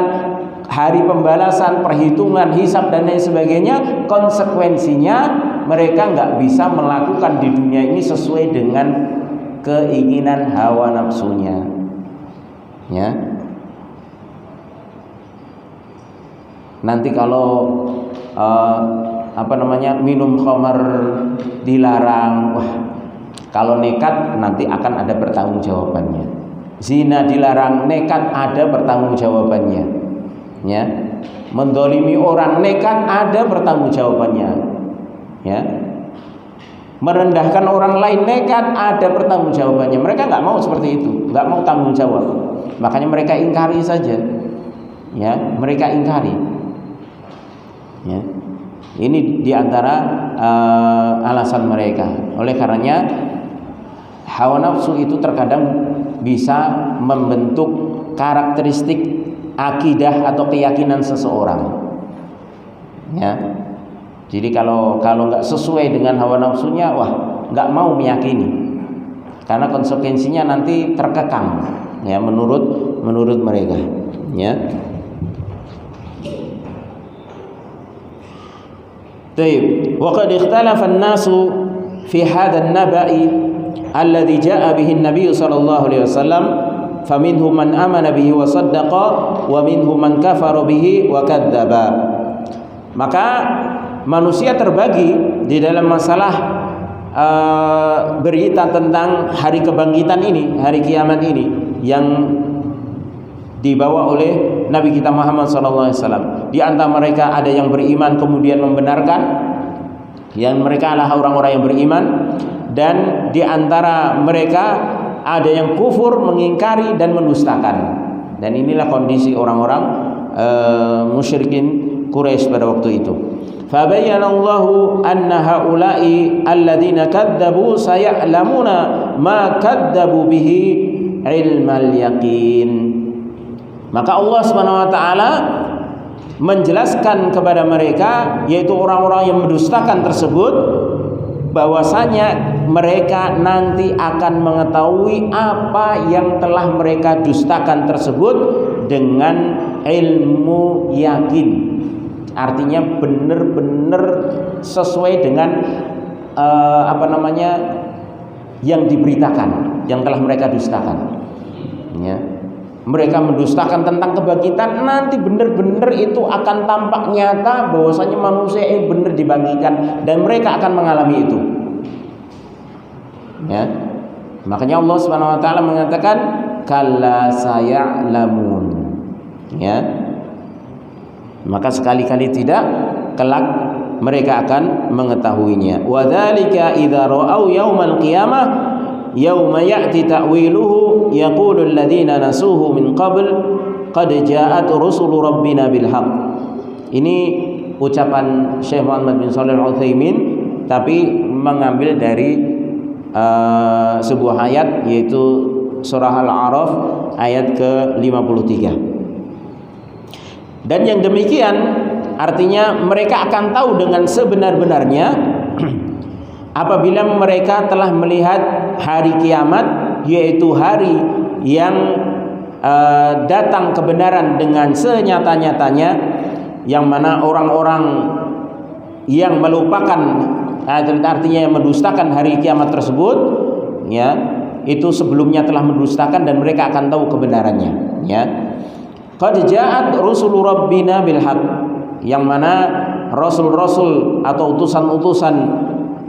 hari pembalasan, perhitungan, hisab dan lain sebagainya, konsekuensinya mereka nggak bisa melakukan di dunia ini sesuai dengan keinginan hawa nafsunya. Ya. Nanti kalau minum khamar dilarang, wah, kalau nekat nanti akan ada pertanggungjawabannya. Zina dilarang, nekat ada pertanggungjawabannya. Ya. Mendolimi orang, nekat ada pertanggungjawabannya. Ya, merendahkan orang lain, nekat, ada pertanggungjawabannya. Mereka nggak mau seperti itu, nggak mau tanggung jawab. Makanya mereka ingkari saja. Ya, mereka ingkari. Ya, ini diantara alasan mereka. Oleh karenanya hawa nafsu itu terkadang bisa membentuk karakteristik akidah atau keyakinan seseorang. Ya. Jadi kalau nggak sesuai dengan hawa nafsunya, wah, nggak mau meyakini, karena konsekuensinya nanti terkekang, ya, menurut mereka, ya. Baik, wa qad ikhtalafa an-nasu fi hadha an-naba'i alladhi ja'a bihi an-nabiy sallallahu alaihi wasallam, faminhum man amana bihi wa saddaqa wa minhum man kafara bihi wa kadzdzaba. Maka manusia terbagi di dalam masalah berita tentang hari kebangkitan ini, hari kiamat ini yang dibawa oleh Nabi kita Muhammad SAW. Di antara mereka ada yang beriman kemudian membenarkan, yang mereka adalah orang-orang yang beriman, dan di antara mereka ada yang kufur, mengingkari dan mendustakan. Dan inilah kondisi orang-orang musyrikin Quraisy pada waktu itu. فبين الله أن هؤلاء الذين كذبوا سيعلمون ما كذبوا به علم اليقين. Maka Allah Subhanahu wa taala menjelaskan kepada mereka, yaitu orang-orang yang mendustakan tersebut, bahwasanya mereka nanti akan mengetahui apa yang telah mereka dustakan tersebut dengan ilmu yakin. Artinya benar-benar sesuai dengan yang diberitakan, yang telah mereka dustakan. Ya. Mereka mendustakan tentang kebangkitan, nanti benar-benar itu akan tampak nyata bahwasanya manusia ini benar dibangkitkan dan mereka akan mengalami itu. Ya. Makanya Allah Subhanahu wa taala mengatakan kalla saya'lamun. Ya. Maka sekali-kali tidak, kelak mereka akan mengetahuinya. Wa dzalika idza ra'au yaumal qiyamah yauma ya'ti ta'wiluhu yaqulu alladziina nasuhu min qabl qad ja'at rusulu rabbina bil haqq. Ini ucapan Syekh Muhammad bin Shalih Al-Utsaimin, tapi mengambil dari sebuah ayat, yaitu surah Al-A'raf ayat ke-53. Dan yang demikian artinya mereka akan tahu dengan sebenar-benarnya apabila mereka telah melihat hari kiamat, yaitu hari yang datang kebenaran dengan senyata-nyatanya, yang mana orang-orang yang melupakan, artinya yang mendustakan hari kiamat tersebut, ya, itu sebelumnya telah mendustakan dan mereka akan tahu kebenarannya, ya. Qad ja'at rusulu rabbina bil haqq, yang mana rasul-rasul atau utusan-utusan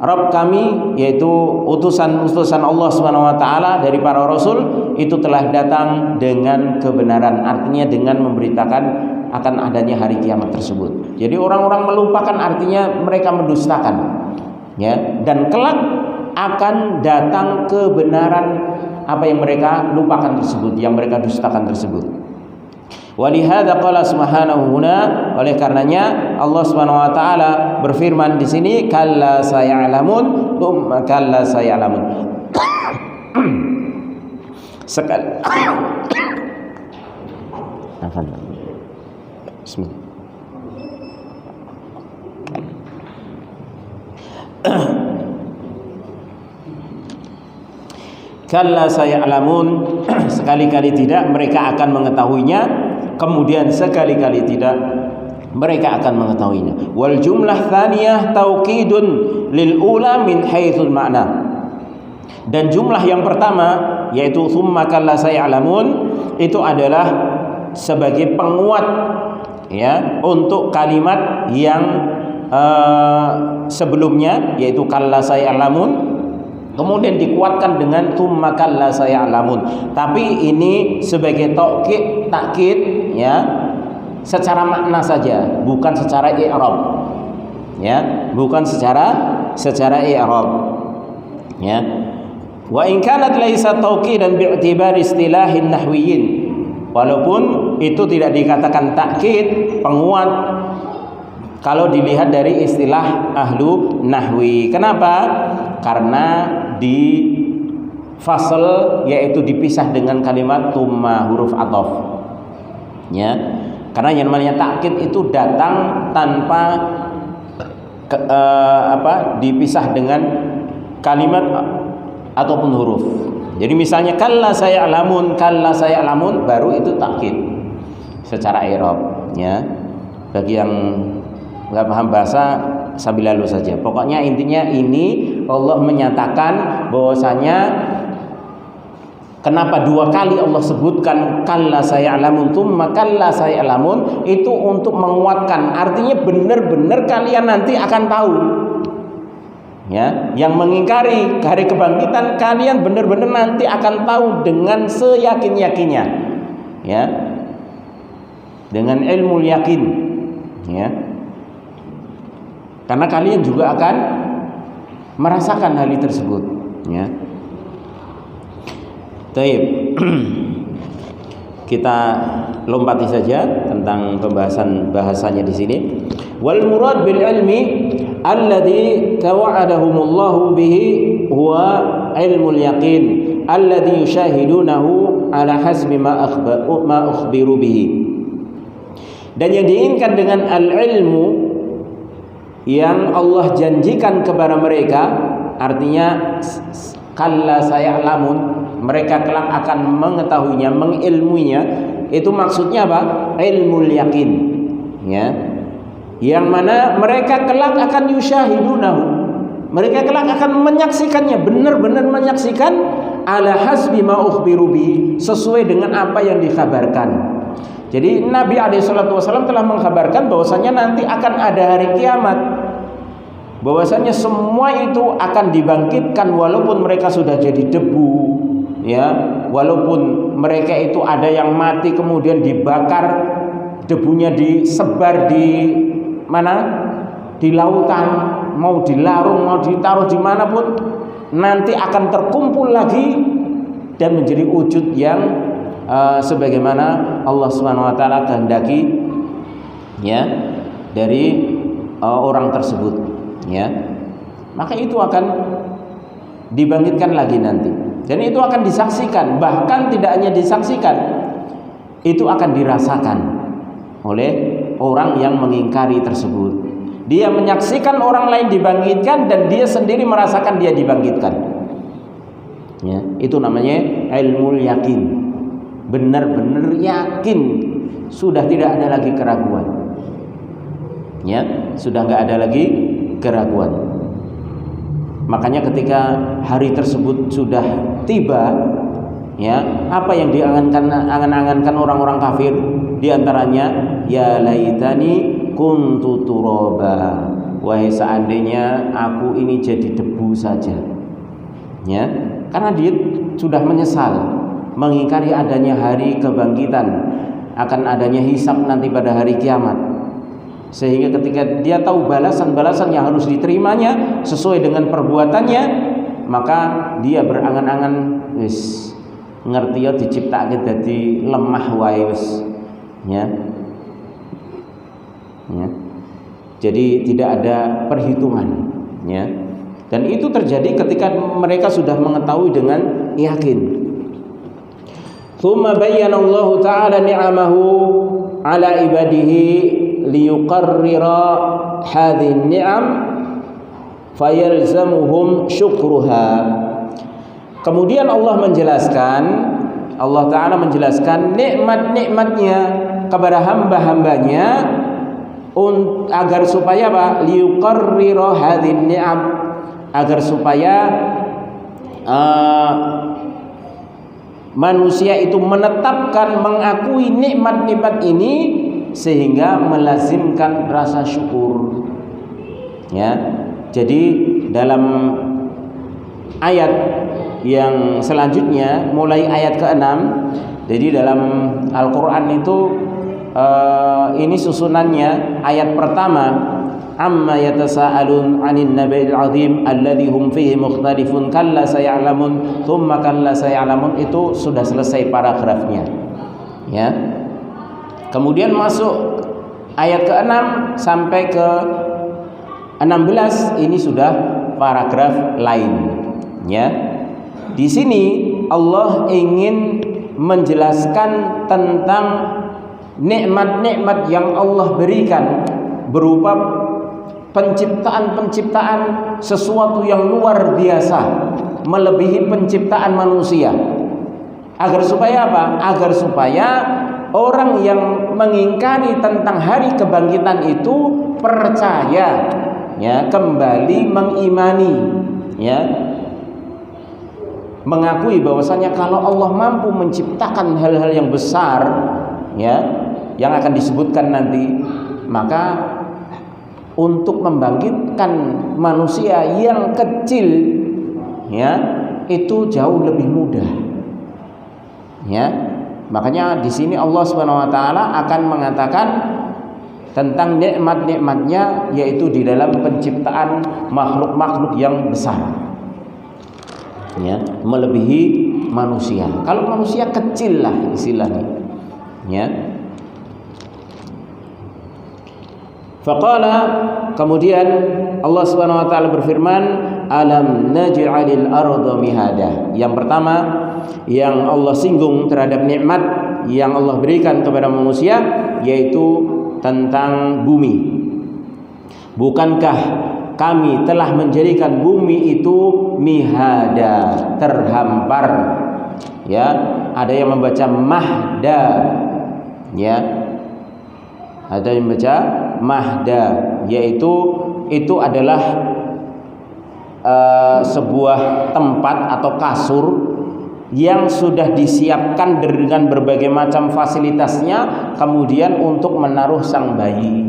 Rabb kami, yaitu utusan-utusan Allah Subhanahu wa taala dari para rasul, itu telah datang dengan kebenaran, artinya dengan memberitakan akan adanya hari kiamat tersebut. Jadi orang-orang melupakan artinya mereka mendustakan, ya, dan kelak akan datang kebenaran apa yang mereka lupakan tersebut, yang mereka dustakan tersebut. Walihada qala subhanahu huna, oleh karenanya Allah Subhanahu wa taala berfirman di sini, kalla sayalamun, kalla sayalamun. Sekali. Bismillah. Kalla sayalamun, sekali-kali tidak mereka akan mengetahuinya, kemudian sekali-kali tidak mereka akan mengetahuinya. Wal jumlah tsaniyah taukidun lil ula min haitsul ma'na. Dan jumlah yang pertama, yaitu tsumma kalla sayalamun, itu adalah sebagai penguat, ya, untuk kalimat yang sebelumnya, yaitu kalla sayalamun, kemudian dikuatkan dengan tsumma kalla sayalamun. Tapi ini sebagai takkid, ya, secara makna saja, bukan secara i'rab, ya, bukan secara i'rab, ya. Wa in kanat laysat tauqidan bi'tibar istilahin nahwiyyin, walaupun itu tidak dikatakan takkid, penguat, kalau dilihat dari istilah ahlu nahwi. Kenapa? Karena di fasal, yaitu dipisah dengan kalimat tsumma, huruf ataf, ya. Karena yang namanya takkid itu datang tanpa dipisah dengan kalimat ataupun huruf. Jadi misalnya kalla sayalamun, baru itu takkid secara i'rab, ya. Bagi yang nggak paham bahasa sambil lalu saja. Pokoknya intinya ini Allah menyatakan bahwasanya kenapa dua kali Allah sebutkan kalla sayalamun tsumma kalla sayalamun, itu untuk menguatkan, artinya benar-benar kalian nanti akan tahu, ya, yang mengingkari hari kebangkitan, kalian benar-benar nanti akan tahu dengan seyakin-yakinnya, ya, dengan ilmu yakin, ya, karena kalian juga akan merasakan hal tersebut, ya. Baik. Kita lompati saja tentang pembahasan bahasanya di sini. Wal murad bil ilmi alladhi tawa'adahumullahu bihi huwa ilmul yaqin alladhi yushahidunahu ala hasbi ma ukhbiru bihi. Dan yang diinginkan dengan al-ilmu yang Allah janjikan kepada mereka, artinya kalla sayalamun, mereka kelak akan mengetahuinya, mengilmuinya, itu maksudnya apa? Ilmul yakin, ya, yang mana mereka kelak akan yushahidunahu, mereka kelak akan menyaksikannya, benar-benar menyaksikan ala hasbi ma ukhbiru bi, sesuai dengan apa yang dikabarkan. Jadi Nabi SAW telah mengkabarkan bahwasanya nanti akan ada hari kiamat, bahwasanya semua itu akan dibangkitkan walaupun mereka sudah jadi debu, ya, walaupun mereka itu ada yang mati kemudian dibakar, debunya disebar di mana, di lautan, mau dilarung, mau ditaruh dimanapun, nanti akan terkumpul lagi dan menjadi wujud yang sebagaimana Allah Subhanahu wa taala kehendaki, ya, dari orang tersebut, ya. Maka itu akan dibangkitkan lagi nanti, dan itu akan disaksikan, bahkan tidak hanya disaksikan, itu akan dirasakan oleh orang yang mengingkari tersebut. Dia menyaksikan orang lain dibangkitkan dan dia sendiri merasakan dia dibangkitkan. Ya, itu namanya ilmu yakin. Benar-benar yakin, sudah tidak ada lagi keraguan. Ya, sudah nggak ada lagi keraguan. Makanya ketika hari tersebut sudah tiba, ya, apa yang diangan-angankan orang-orang kafir diantaranya, ya laitani kuntu turaba, wahai seandainya aku ini jadi debu saja. Ya, karena dia sudah menyesal mengingkari adanya hari kebangkitan, akan adanya hisab nanti pada hari kiamat. Sehingga ketika dia tahu balasan-balasan yang harus diterimanya sesuai dengan perbuatannya, maka dia berangan-angan, wis ngerti ya diciptake dadi lemah wae wis. Ya. Ya. Jadi tidak ada perhitungan, ya. Dan itu terjadi ketika mereka sudah mengetahui dengan yakin. Tsumma bayyana Allah Ta'ala ni'amahu 'ala ibadihi liyuqarrira hadhihi ni'am fayalzamuhum syukruha. Kemudian Allah Ta'ala menjelaskan nikmat-nikmatnya kepada hamba-hambanya agar supaya apa? Liyuqarrira hadhihi ni'am, agar supaya manusia itu menetapkan, mengakui nikmat-nikmat ini sehingga melazimkan rasa syukur. Ya. Jadi dalam ayat yang selanjutnya, mulai ayat ke-6, jadi dalam Al-Qur'an itu ini susunannya. Ayat pertama, amma yatasaalun 'anil naba'il 'azim alladzi hum fihi mukhtalifun kalla sayalamun thumma kalla sayalamun, itu sudah selesai paragrafnya. Ya. Kemudian masuk ayat ke-6 sampai ke 16, ini sudah paragraf lain. Ya. Di sini Allah ingin menjelaskan tentang nikmat-nikmat yang Allah berikan berupa penciptaan-penciptaan sesuatu yang luar biasa, melebihi penciptaan manusia. Agar supaya apa? Agar supaya orang yang mengingkari tentang hari kebangkitan itu percaya, ya, kembali mengimani, ya, mengakui bahwasanya kalau Allah mampu menciptakan hal-hal yang besar, ya, yang akan disebutkan nanti, maka untuk membangkitkan manusia yang kecil, ya, itu jauh lebih mudah. Ya, makanya di sini Allah Subhanahu wa taala akan mengatakan tentang nikmat-nikmatnya, yaitu di dalam penciptaan makhluk-makhluk yang besar, ya, melebihi manusia. Kalau manusia kecil lah istilahnya, ya. Faqala, kemudian Allah Subhanahu wa taala berfirman, alam naj'alil arda mihada. Yang pertama yang Allah singgung terhadap nikmat yang Allah berikan kepada manusia, yaitu tentang bumi. Bukankah kami telah menjadikan bumi itu mihada, terhampar. Ya, ada yang membaca mahda, ya. Ada yang membaca mahda, yaitu itu adalah sebuah tempat atau kasur yang sudah disiapkan dengan berbagai macam fasilitasnya, kemudian untuk menaruh sang bayi.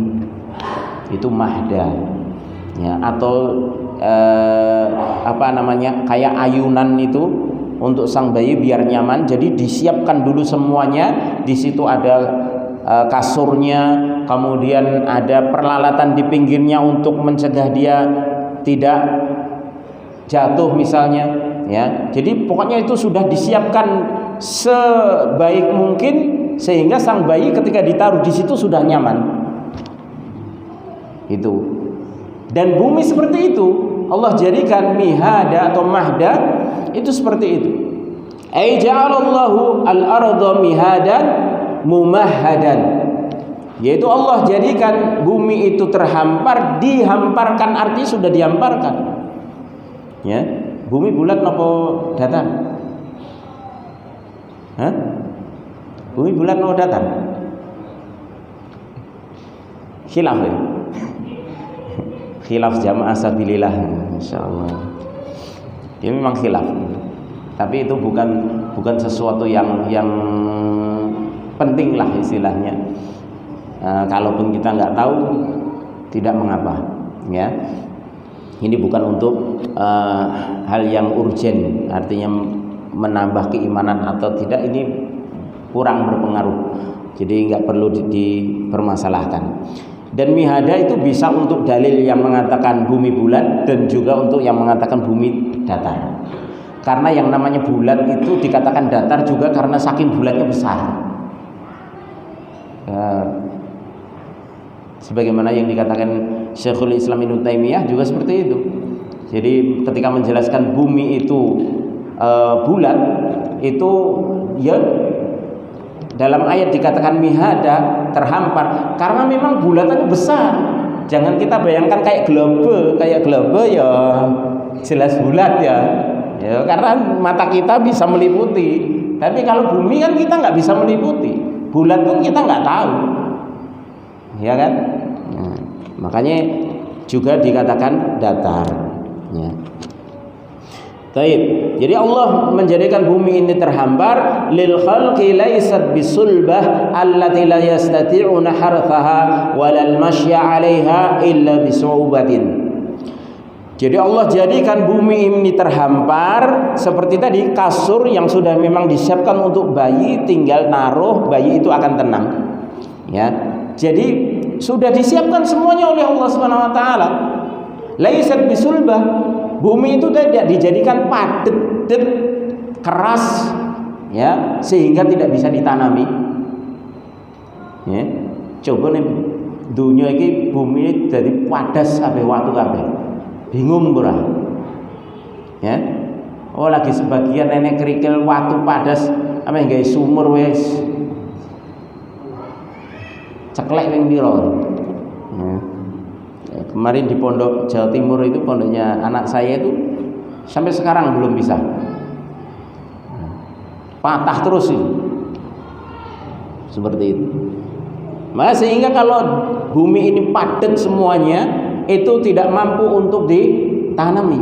Itu mahda, ya, atau apa namanya, kayak ayunan itu untuk sang bayi biar nyaman. Jadi disiapkan dulu semuanya. Di situ ada kasurnya, kemudian ada peralatan di pinggirnya untuk mencegah dia tidak jatuh misalnya, ya. Jadi pokoknya itu sudah disiapkan sebaik mungkin sehingga sang bayi ketika ditaruh di situ sudah nyaman. Itu. Dan bumi seperti itu Allah jadikan mihada atau mahda, itu seperti itu. Ai ja'alallahu al-ardha mihadan mumahhadan. Yaitu Allah jadikan bumi itu terhampar, dihamparkan arti sudah dihamparkan. Ya, bumi bulat apa datar? Hah? Bumi bulat apa datar? Khilaf ya? Khilaf jamaah sabilillah, insyaallah. Ini memang khilaf. Tapi itu bukan sesuatu yang penting lah istilahnya. Kalaupun kita nggak tahu, tidak mengapa, ya. Ini bukan untuk hal yang urgen, artinya menambah keimanan atau tidak, ini kurang berpengaruh. Jadi nggak perlu dipermasalahkan. Dan mihada itu bisa untuk dalil yang mengatakan bumi bulat dan juga untuk yang mengatakan bumi datar. Karena yang namanya bulat itu dikatakan datar juga karena saking bulatnya besar. Sebagaimana yang dikatakan Syekhul Islam Ibnu Taimiyah juga seperti itu. Jadi ketika menjelaskan bumi itu bulat, itu ya dalam ayat dikatakan mihada, terhampar, karena memang bulatannya besar. Jangan kita bayangkan kayak globe ya jelas bulat ya, karena mata kita bisa meliputi. Tapi kalau bumi kan kita nggak bisa meliputi, bulat pun kita nggak tahu, ya kan? Nah, makanya juga dikatakan datar. Ya. Taib. Jadi Allah menjadikan bumi ini terhampar lil khalqi laysat bisulbah allati la yastati'una harthaha walal masya 'alaiha illa bisu'ubatin. Jadi Allah jadikan bumi ini terhampar seperti tadi kasur yang sudah memang disiapkan untuk bayi, tinggal naruh, bayi itu akan tenang. Ya. Jadi sudah disiapkan semuanya oleh Allah Subhanahu wa taala. Laysat bisulbah. Bumi itu tidak dijadikan padat, keras, ya, sehingga tidak bisa ditanami. Ya. Coba nih dunia ini bumi dari padas sampai watu kabeh. Bingung ora? Ya. Oh lagi sebagian nenek kerikil watu padas, ame gawe sumur wis ceklek ning pira. Ya. Kemarin di pondok Jawa Timur itu, pondoknya anak saya itu sampai sekarang belum bisa, patah terus itu, seperti itu. Maka sehingga kalau bumi ini padat semuanya, itu tidak mampu untuk ditanami.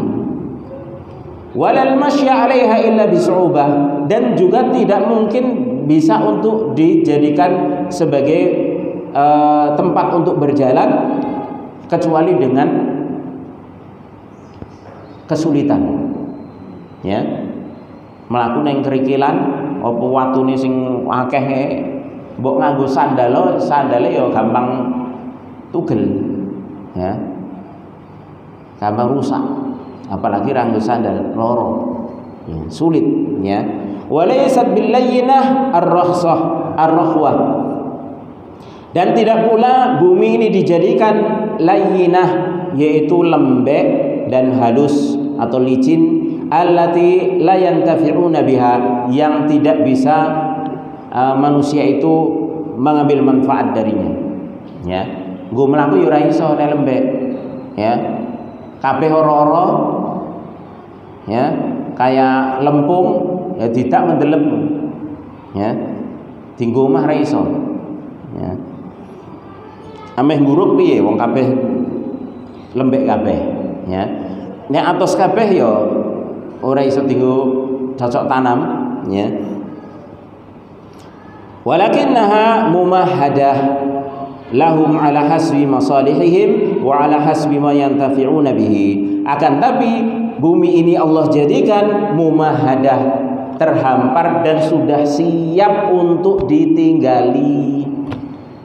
Walal masya 'alaiha illa bisu'ubah, dan juga tidak mungkin bisa untuk dijadikan sebagai tempat untuk berjalan kecuali dengan kesulitan. Ya. Mlaku ning kerikilan apa watune sing akeh mbok nganggo sandale ya gampang tugel. Ya. Gampang rusak. Apalagi nganggo sandal loro. Ya, sulit, ya. Walaysat billayyinah ar-rakhwah. Dan tidak pula bumi ini dijadikan layyinah, yaitu lembek dan halus atau licin, allati la yantafi'una biha, yang tidak bisa manusia itu mengambil manfaat darinya. Ya, nggo mlaku yo ora iso nek lembek. Ya. Kabeh ora-ora, ya, kayak lempung ya tidak mendelep. Ya. Dinggo omah ra iso. Ya. Ameh nguruk piye wong kabeh lembek kabeh, ya. Nek atos kabeh ya ora iso dienggo cocok tanam, ya. Walakinnaha mumahhadah lahum ala hasbi masalihihim wa ala hasbi ma yantafi'una bihi. Akan tapi bumi ini Allah jadikan mumahhadah, terhampar dan sudah siap untuk ditinggali.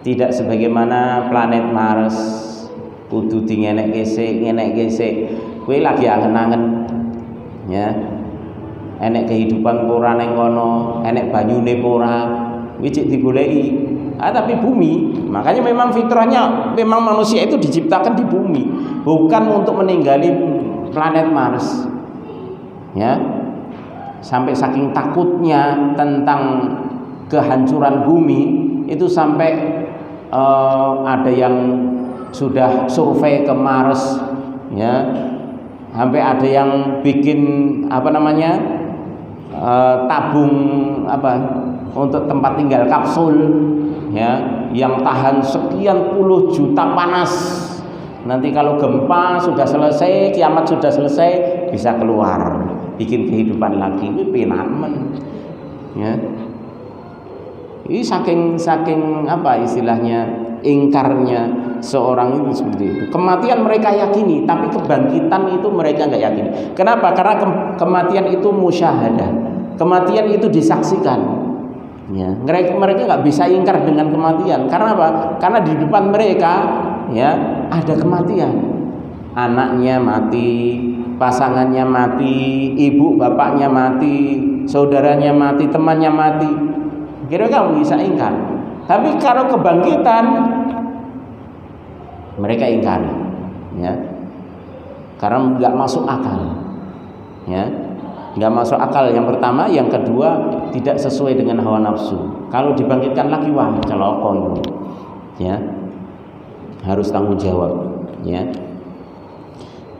Tidak sebagaimana planet Mars kudu dingenek gesek. Kowe lagi angen-angen, ya. Enek kehidupan ora ning kono, enek banyune ora, kuwi cek digoleki. Tapi bumi, makanya memang fitrahnya memang manusia itu diciptakan di bumi, bukan untuk meninggali planet Mars. Ya. Sampai saking takutnya tentang kehancuran bumi itu sampai ada yang sudah survei ke Mars, ya, sampai ada yang bikin tabung untuk tempat tinggal kapsul, ya, yang tahan sekian puluh juta panas. Nanti kalau gempa sudah selesai, kiamat sudah selesai, bisa keluar, bikin kehidupan lagi. Ini penamen, ya. Ini saking istilahnya ingkarnya seorang itu seperti itu. Kematian mereka yakini, tapi kebangkitan itu mereka nggak yakini. Kenapa? Karena kematian itu musyahadah, kematian itu disaksikan. Ya, mereka nggak bisa ingkar dengan kematian. Karena apa? Karena di depan mereka, ya, ada kematian. Anaknya mati, pasangannya mati, ibu bapaknya mati, saudaranya mati, temannya mati. Kira-kira kamu bisa ingkar. Tapi kalau kebangkitan mereka ingkari, ya, karena nggak masuk akal, ya, nggak masuk akal. Yang pertama, yang kedua tidak sesuai dengan hawa nafsu. Kalau dibangkitkan lagi, wah celoko itu, ya, harus tanggung jawab, ya.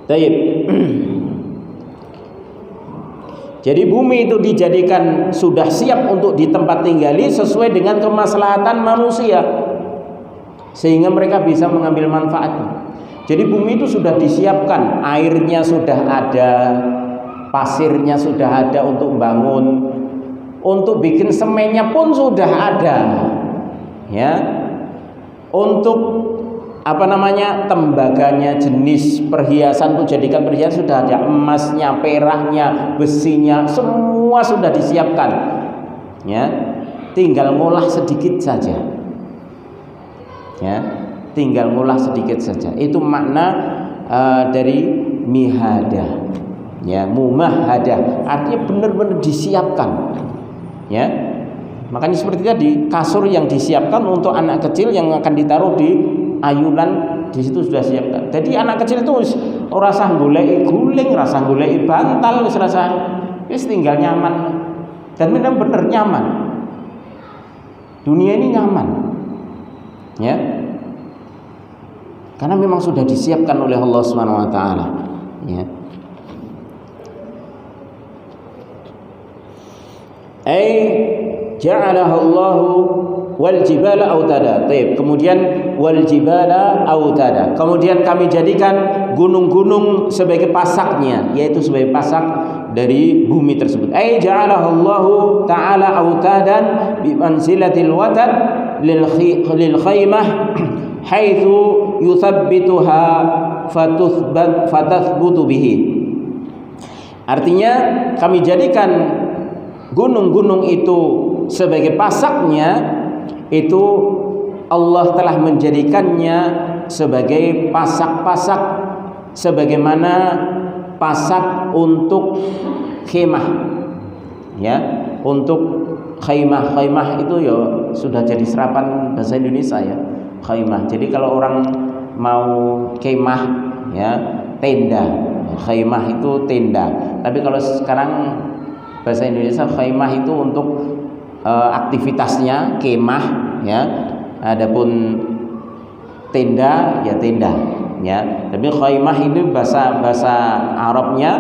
Baik. Jadi bumi itu dijadikan sudah siap untuk ditempat tinggali sesuai dengan kemaslahatan manusia, sehingga mereka bisa mengambil manfaatnya. Jadi bumi itu sudah disiapkan, airnya sudah ada, pasirnya sudah ada untuk bangun, untuk bikin semennya pun sudah ada, ya, untuk tembaganya, jenis perhiasan untuk jadikan perhiasan sudah ada, emasnya, peraknya, besinya, semua sudah disiapkan, ya, tinggal ngolah sedikit saja, ya, tinggal ngolah sedikit saja. Itu makna dari mihada, ya, mumahada, artinya benar-benar disiapkan, ya. Makanya seperti tadi, kasur yang disiapkan untuk anak kecil yang akan ditaruh di ayunan, di situ sudah siapkan. Jadi anak kecil itu ora usah goleki guling, ora usah goleki bantal, wis tinggal nyaman. Dan benar-benar nyaman. Dunia ini nyaman, ya, karena memang sudah disiapkan oleh Allah Subhanahu wa taala, ya. Ja'alahallahu wal jibala autada. Baik, kemudian wal jibala autada. Kemudian kami jadikan gunung-gunung sebagai pasaknya, yaitu sebagai pasak dari bumi tersebut. Ja'alahallahu ta'ala autadan bi manzilatil watad lil khaymah haitsu yuthabbituha fatathbutu bihi. Artinya kami jadikan gunung-gunung itu sebagai pasaknya, itu Allah telah menjadikannya sebagai pasak-pasak, sebagaimana pasak untuk khemah, ya, untuk khaymah itu ya sudah jadi serapan bahasa Indonesia, ya, khaymah. Jadi kalau orang mau kemah, ya, tenda, khaymah itu tenda. Tapi kalau sekarang bahasa Indonesia khaymah itu untuk aktivitasnya kemah, ya. Adapun tenda, ya tenda, ya. Tapi khaymah itu bahasa Arabnya,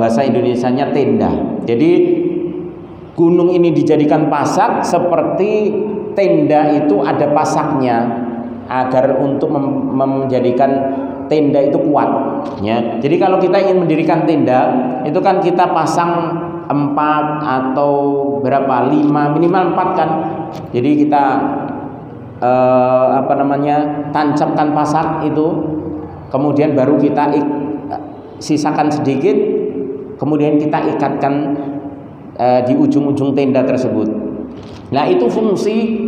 bahasa Indonesianya tenda. Jadi gunung ini dijadikan pasak seperti tenda itu ada pasaknya, agar untuk menjadikan tenda itu kuat, ya. Jadi kalau kita ingin mendirikan tenda, itu kan kita pasang 4 atau berapa, 5, minimal 4 kan. Jadi kita tancapkan pasak itu, kemudian baru kita sisakan sedikit, kemudian kita ikatkan di ujung-ujung tenda tersebut. Nah, itu fungsi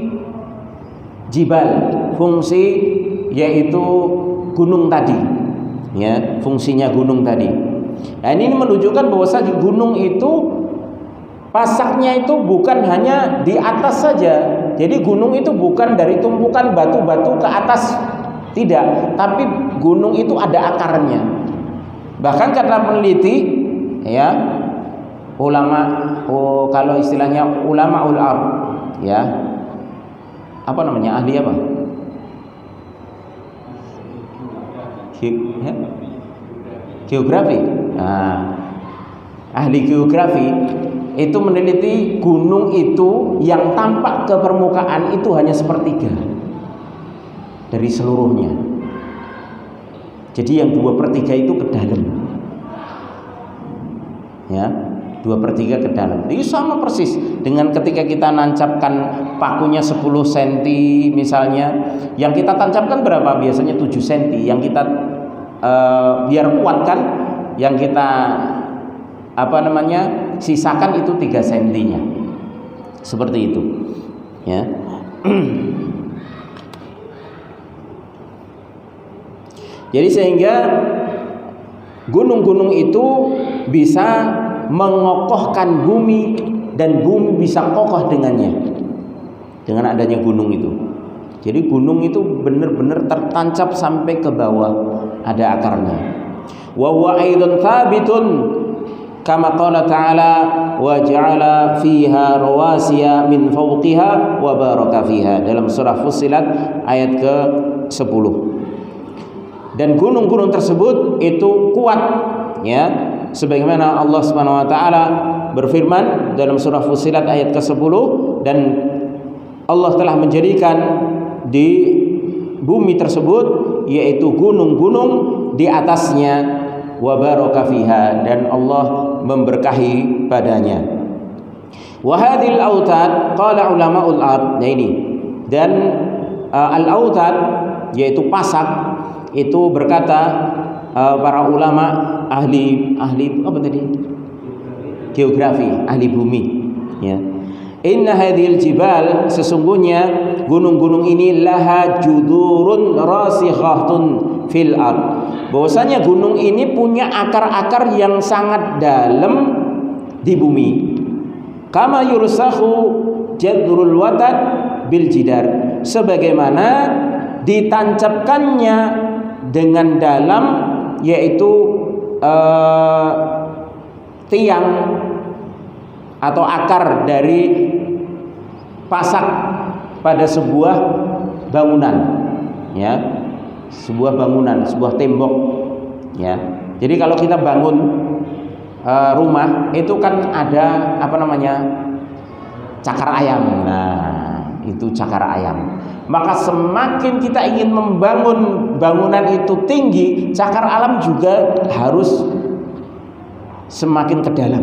jibal, fungsi yaitu gunung tadi, ya, fungsinya gunung tadi. Nah, ini menunjukkan bahwa gunung itu pasaknya itu bukan hanya di atas saja. Jadi gunung itu bukan dari tumpukan batu-batu ke atas, tidak, tapi gunung itu ada akarnya. Bahkan kata peneliti, ya, ulama, kalau istilahnya ulama ul ard, ya, ahli apa? Geografi. Nah, ahli geografi itu meneliti gunung itu yang tampak ke permukaan itu hanya sepertiga dari seluruhnya. Jadi yang 2/3 itu ke dalam, ya, 2/3 ke dalam. Ini sama persis dengan ketika kita nancapkan pakunya 10 cm misalnya, yang kita tancapkan berapa? Biasanya 7 cm. Yang kita biar kuat kan, yang kita sisakan itu 3 cm-nya. Seperti itu, ya. Jadi sehingga gunung-gunung itu bisa mengokohkan bumi dan bumi bisa kokoh dengannya, dengan adanya gunung itu. Jadi gunung itu benar-benar tertancap sampai ke bawah, ada akarnya. Wa huwa aidan thabitun kama qala ta'ala wa ja'ala fiha rawasiya min fawqiha wa baraka fiha, dalam surah Fussilat ayat ke-10. Dan gunung-gunung tersebut itu kuat, ya, sebagaimana Allah Subhanahu wa taala berfirman dalam surah Fussilat ayat ke-10, dan Allah telah menjadikan di bumi tersebut yaitu gunung-gunung di atasnya, wa baraka fiha, dan Allah memberkahi padanya. Wa hadhil autad qala ulama'ul ard, nah ini, dan al-autad yaitu pasak itu berkata para ulama ahli apa tadi? Geografi, ahli bumi, ya. Inna hadhil jibal, sesungguhnya gunung-gunung ini laha judurun rasikhatun fil ard, bahwasanya gunung ini punya akar-akar yang sangat dalam di bumi. Kama yursakhu jadrul watad bil jidar, sebagaimana ditancapkannya dengan dalam yaitu tiang atau akar dari pasak pada sebuah bangunan, ya, sebuah bangunan, sebuah tembok, ya. Jadi kalau kita bangun rumah itu kan ada cakar ayam. Nah, itu cakar ayam. Maka semakin kita ingin membangun bangunan itu tinggi, cakar alam juga harus semakin ke dalam,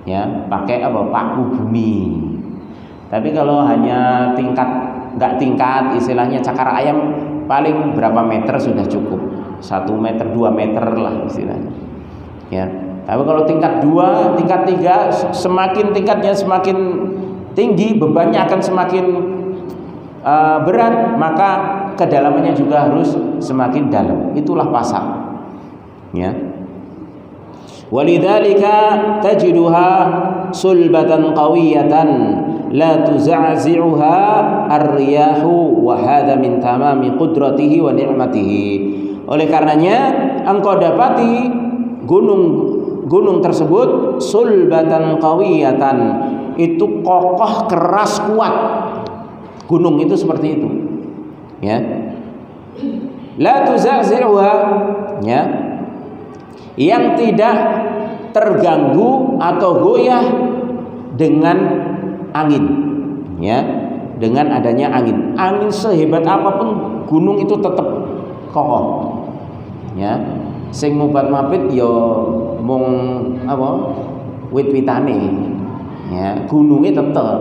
ya, pakai paku bumi. Tapi kalau hanya nggak tingkat, istilahnya cakar ayam paling berapa meter sudah cukup, 1 meter 2 meter lah istilahnya, ya. Tapi kalau tingkat 2, tingkat 3, semakin tingkatnya semakin tinggi, bebannya akan semakin berat, maka kedalamannya juga harus semakin dalam. Itulah pasak, ya. Walidzalika tajiduha sulbatan qawiyatan la tuza'zi'uha ar-riyahu wa hadha min tamami qudratihi wa ni'matihi. Oleh karenanya engkau dapati gunung tersebut sulbatan qawiyatan, itu kokoh, keras, kuat. Gunung itu seperti itu, ya. La tuza'zi'uha, ya, yang tidak terganggu atau goyah dengan angin, ya, dengan adanya angin. Angin sehebat apapun gunung itu tetap kokoh, ya. Sing mubat mapit ya mung wit-witane, ya, gunungnya tetap,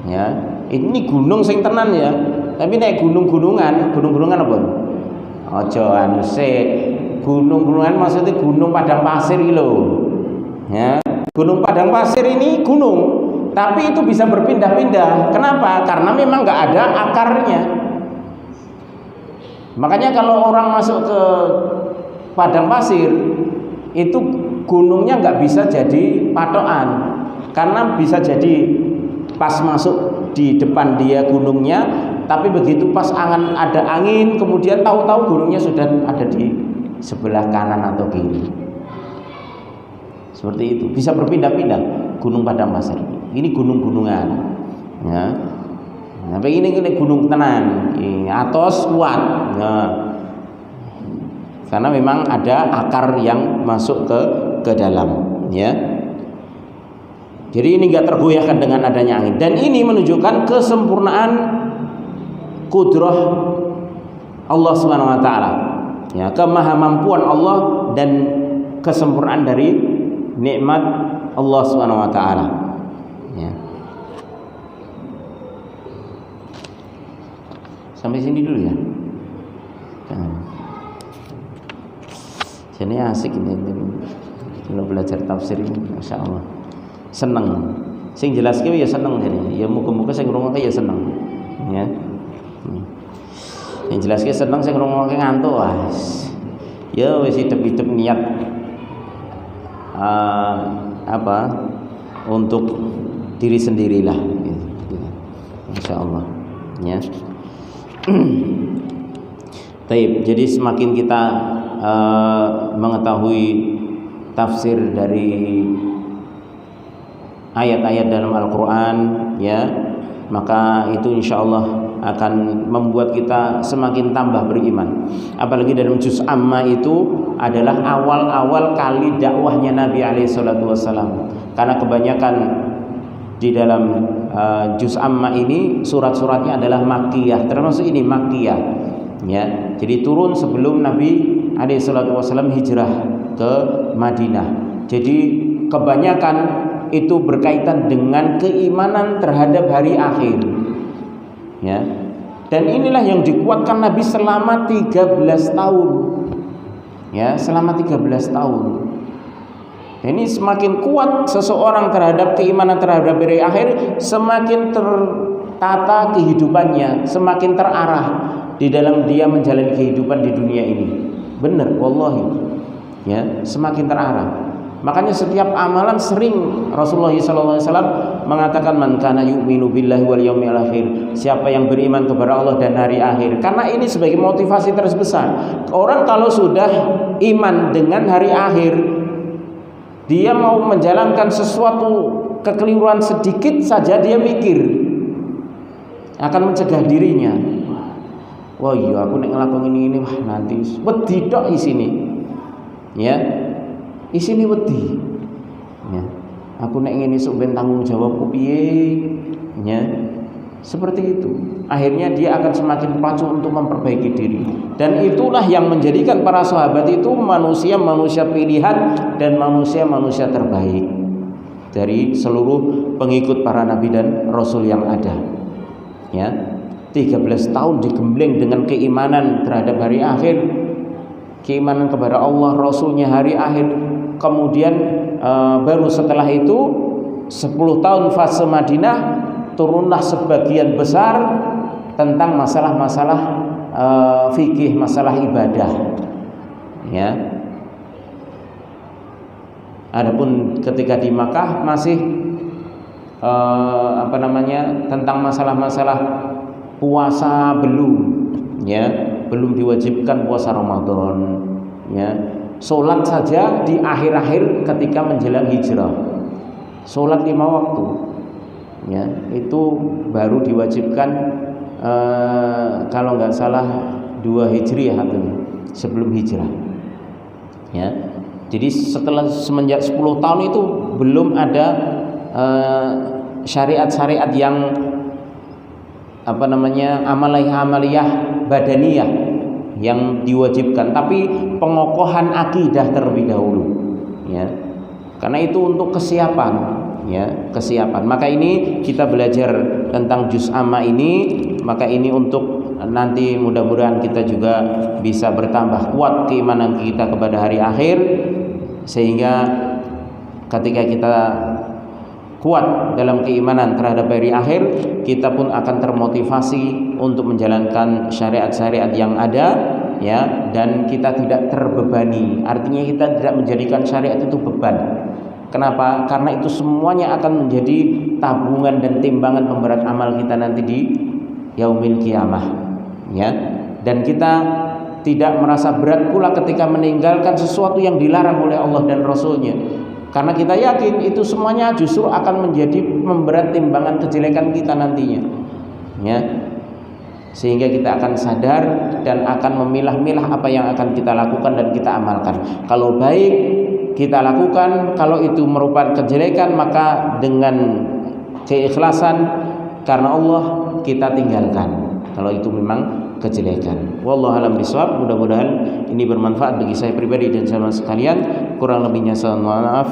ya. Ini gunung sing tenan, ya. Tapi nek gunung-gunungan apa? Aja gunung-gunungan maksudnya gunung padang pasir gitu loh, ya. Gunung padang pasir ini gunung, tapi itu bisa berpindah-pindah. Kenapa? Karena memang nggak ada akarnya. Makanya kalau orang masuk ke padang pasir itu gunungnya nggak bisa jadi patokan, karena bisa jadi pas masuk di depan dia gunungnya, tapi begitu pas ada angin, kemudian tahu-tahu gunungnya sudah ada di sebelah kanan atau kiri. Seperti itu, bisa berpindah-pindah gunung padang pasir. Ini gunung-gunungan, ya. Tapi ini gunung tenan, atos kuat. Nah, karena memang ada akar yang masuk ke dalam, ya. Jadi ini enggak tergoyahkan dengan adanya angin, dan ini menunjukkan kesempurnaan kudrah Allah Subhanahu wa taala. Ya, kemahamampuan Allah dan kesempurnaan dari nikmat Allah Subhanahu wa taala. Ya. Sampai sini dulu ya. Jadi asik ini kalau belajar tafsir ini, masya Allah, seneng. Sing jelas ya seneng jadi. Ya muka-muka saya ngrungokne ya seneng. Ya. Yang jelas seneng saya ngrungokne ngantuk ya wis hidup-hidup niat untuk diri sendirilah gitu. Masya Allah, ya. Taib. Jadi semakin kita mengetahui tafsir dari ayat-ayat dalam Al-Quran, ya, maka itu insya Allah akan membuat kita semakin tambah beriman. Apalagi dalam juz amma itu adalah awal-awal kali dakwahnya Nabi alaihissalam. Karena kebanyakan di dalam juz amma ini surat-suratnya adalah makkiyah, termasuk ini makkiyah, ya. Jadi turun sebelum Nabi alaihissalam hijrah ke Madinah. Jadi kebanyakan itu berkaitan dengan keimanan terhadap hari akhir, ya. Dan inilah yang dikuatkan Nabi selama 13 tahun, ya, selama 13 tahun. Ini semakin kuat seseorang terhadap keimanan terhadap hari akhir, semakin tertata kehidupannya, semakin terarah di dalam dia menjalani kehidupan di dunia ini. Benar, wallahi, ya, semakin terarah. Makanya setiap amalan sering Rasulullah SAW mengatakan man kana yu'minu billahi wal yaumil akhir, siapa yang beriman kepada Allah dan hari akhir. Karena ini sebagai motivasi terbesar. Orang kalau sudah iman dengan hari akhir, dia mau menjalankan sesuatu kekeliruan sedikit saja dia mikir akan mencegah dirinya. Wah iya aku nek nglakoni ini wah nanti wedi tok isine. Ya. Isine wedi. Ya. Aku nek ngene sok ben tanggung jawabku piye? Ya. Seperti itu. Akhirnya dia akan semakin pacu untuk memperbaiki diri. Dan itulah yang menjadikan para sahabat itu manusia-manusia pilihan dan manusia-manusia terbaik dari seluruh pengikut para nabi dan rasul yang ada. Ya. 13 tahun digembleng dengan keimanan terhadap hari akhir, keimanan kepada Allah, Rasulnya, hari akhir. Kemudian baru setelah itu 10 tahun fase Madinah, turunlah sebagian besar tentang masalah-masalah fikih, masalah ibadah. Ya. Adapun ketika di Makkah masih tentang masalah-masalah puasa belum, ya, belum diwajibkan puasa Ramadan, ya. Salat saja di akhir-akhir ketika menjelang hijrah. Salat 5 waktu, ya, itu baru diwajibkan kalau nggak salah 2 Hijriah atau sebelum hijrah, ya. Jadi semenjak 10 tahun itu belum ada syariat-syariat yang amaliyah badaniyah yang diwajibkan, tapi pengokohan akidah terlebih dahulu, ya. Karena itu untuk kesiapan, ya, kesiapan. Maka ini kita belajar tentang juz amma ini, maka ini untuk nanti mudah-mudahan kita juga bisa bertambah kuat keimanan kita kepada hari akhir, sehingga ketika kita kuat dalam keimanan terhadap hari akhir, kita pun akan termotivasi untuk menjalankan syariat-syariat yang ada, ya, dan kita tidak terbebani. Artinya kita tidak menjadikan syariat itu beban. Kenapa? Karena itu semuanya akan menjadi tabungan dan timbangan pemberat amal kita nanti di yaumil qiyamah, ya. Dan kita tidak merasa berat pula ketika meninggalkan sesuatu yang dilarang oleh Allah dan Rasulnya. Karena kita yakin itu semuanya justru akan menjadi memberat timbangan kejelekan kita nantinya, ya. sehingga kita akan sadar dan akan memilah-milah apa yang akan kita lakukan dan kita amalkan. Kalau baik kita lakukan, kalau itu merupakan kejelekan maka dengan keikhlasan karena Allah kita tinggalkan. Kalau itu memang kejelekan. Wallahu a'lam bishawab. Mudah-mudahan ini bermanfaat bagi saya pribadi dan sama sekalian. Kurang lebihnya saya mohon maaf.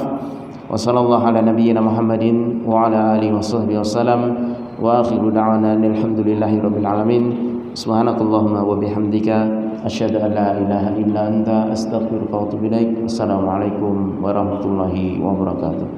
Wassallallahu ala nabiyyina Muhammadin wa ala alihi washabbihi wasallam. Wa akhiru da'wana alhamdulillahi rabbil alamin. Subhanakallahumma wa bihamdika asyhadu an la ilaha illa anta astaghfiruka wa atubu ilaik. Assalamualaikum warahmatullahi wabarakatuh.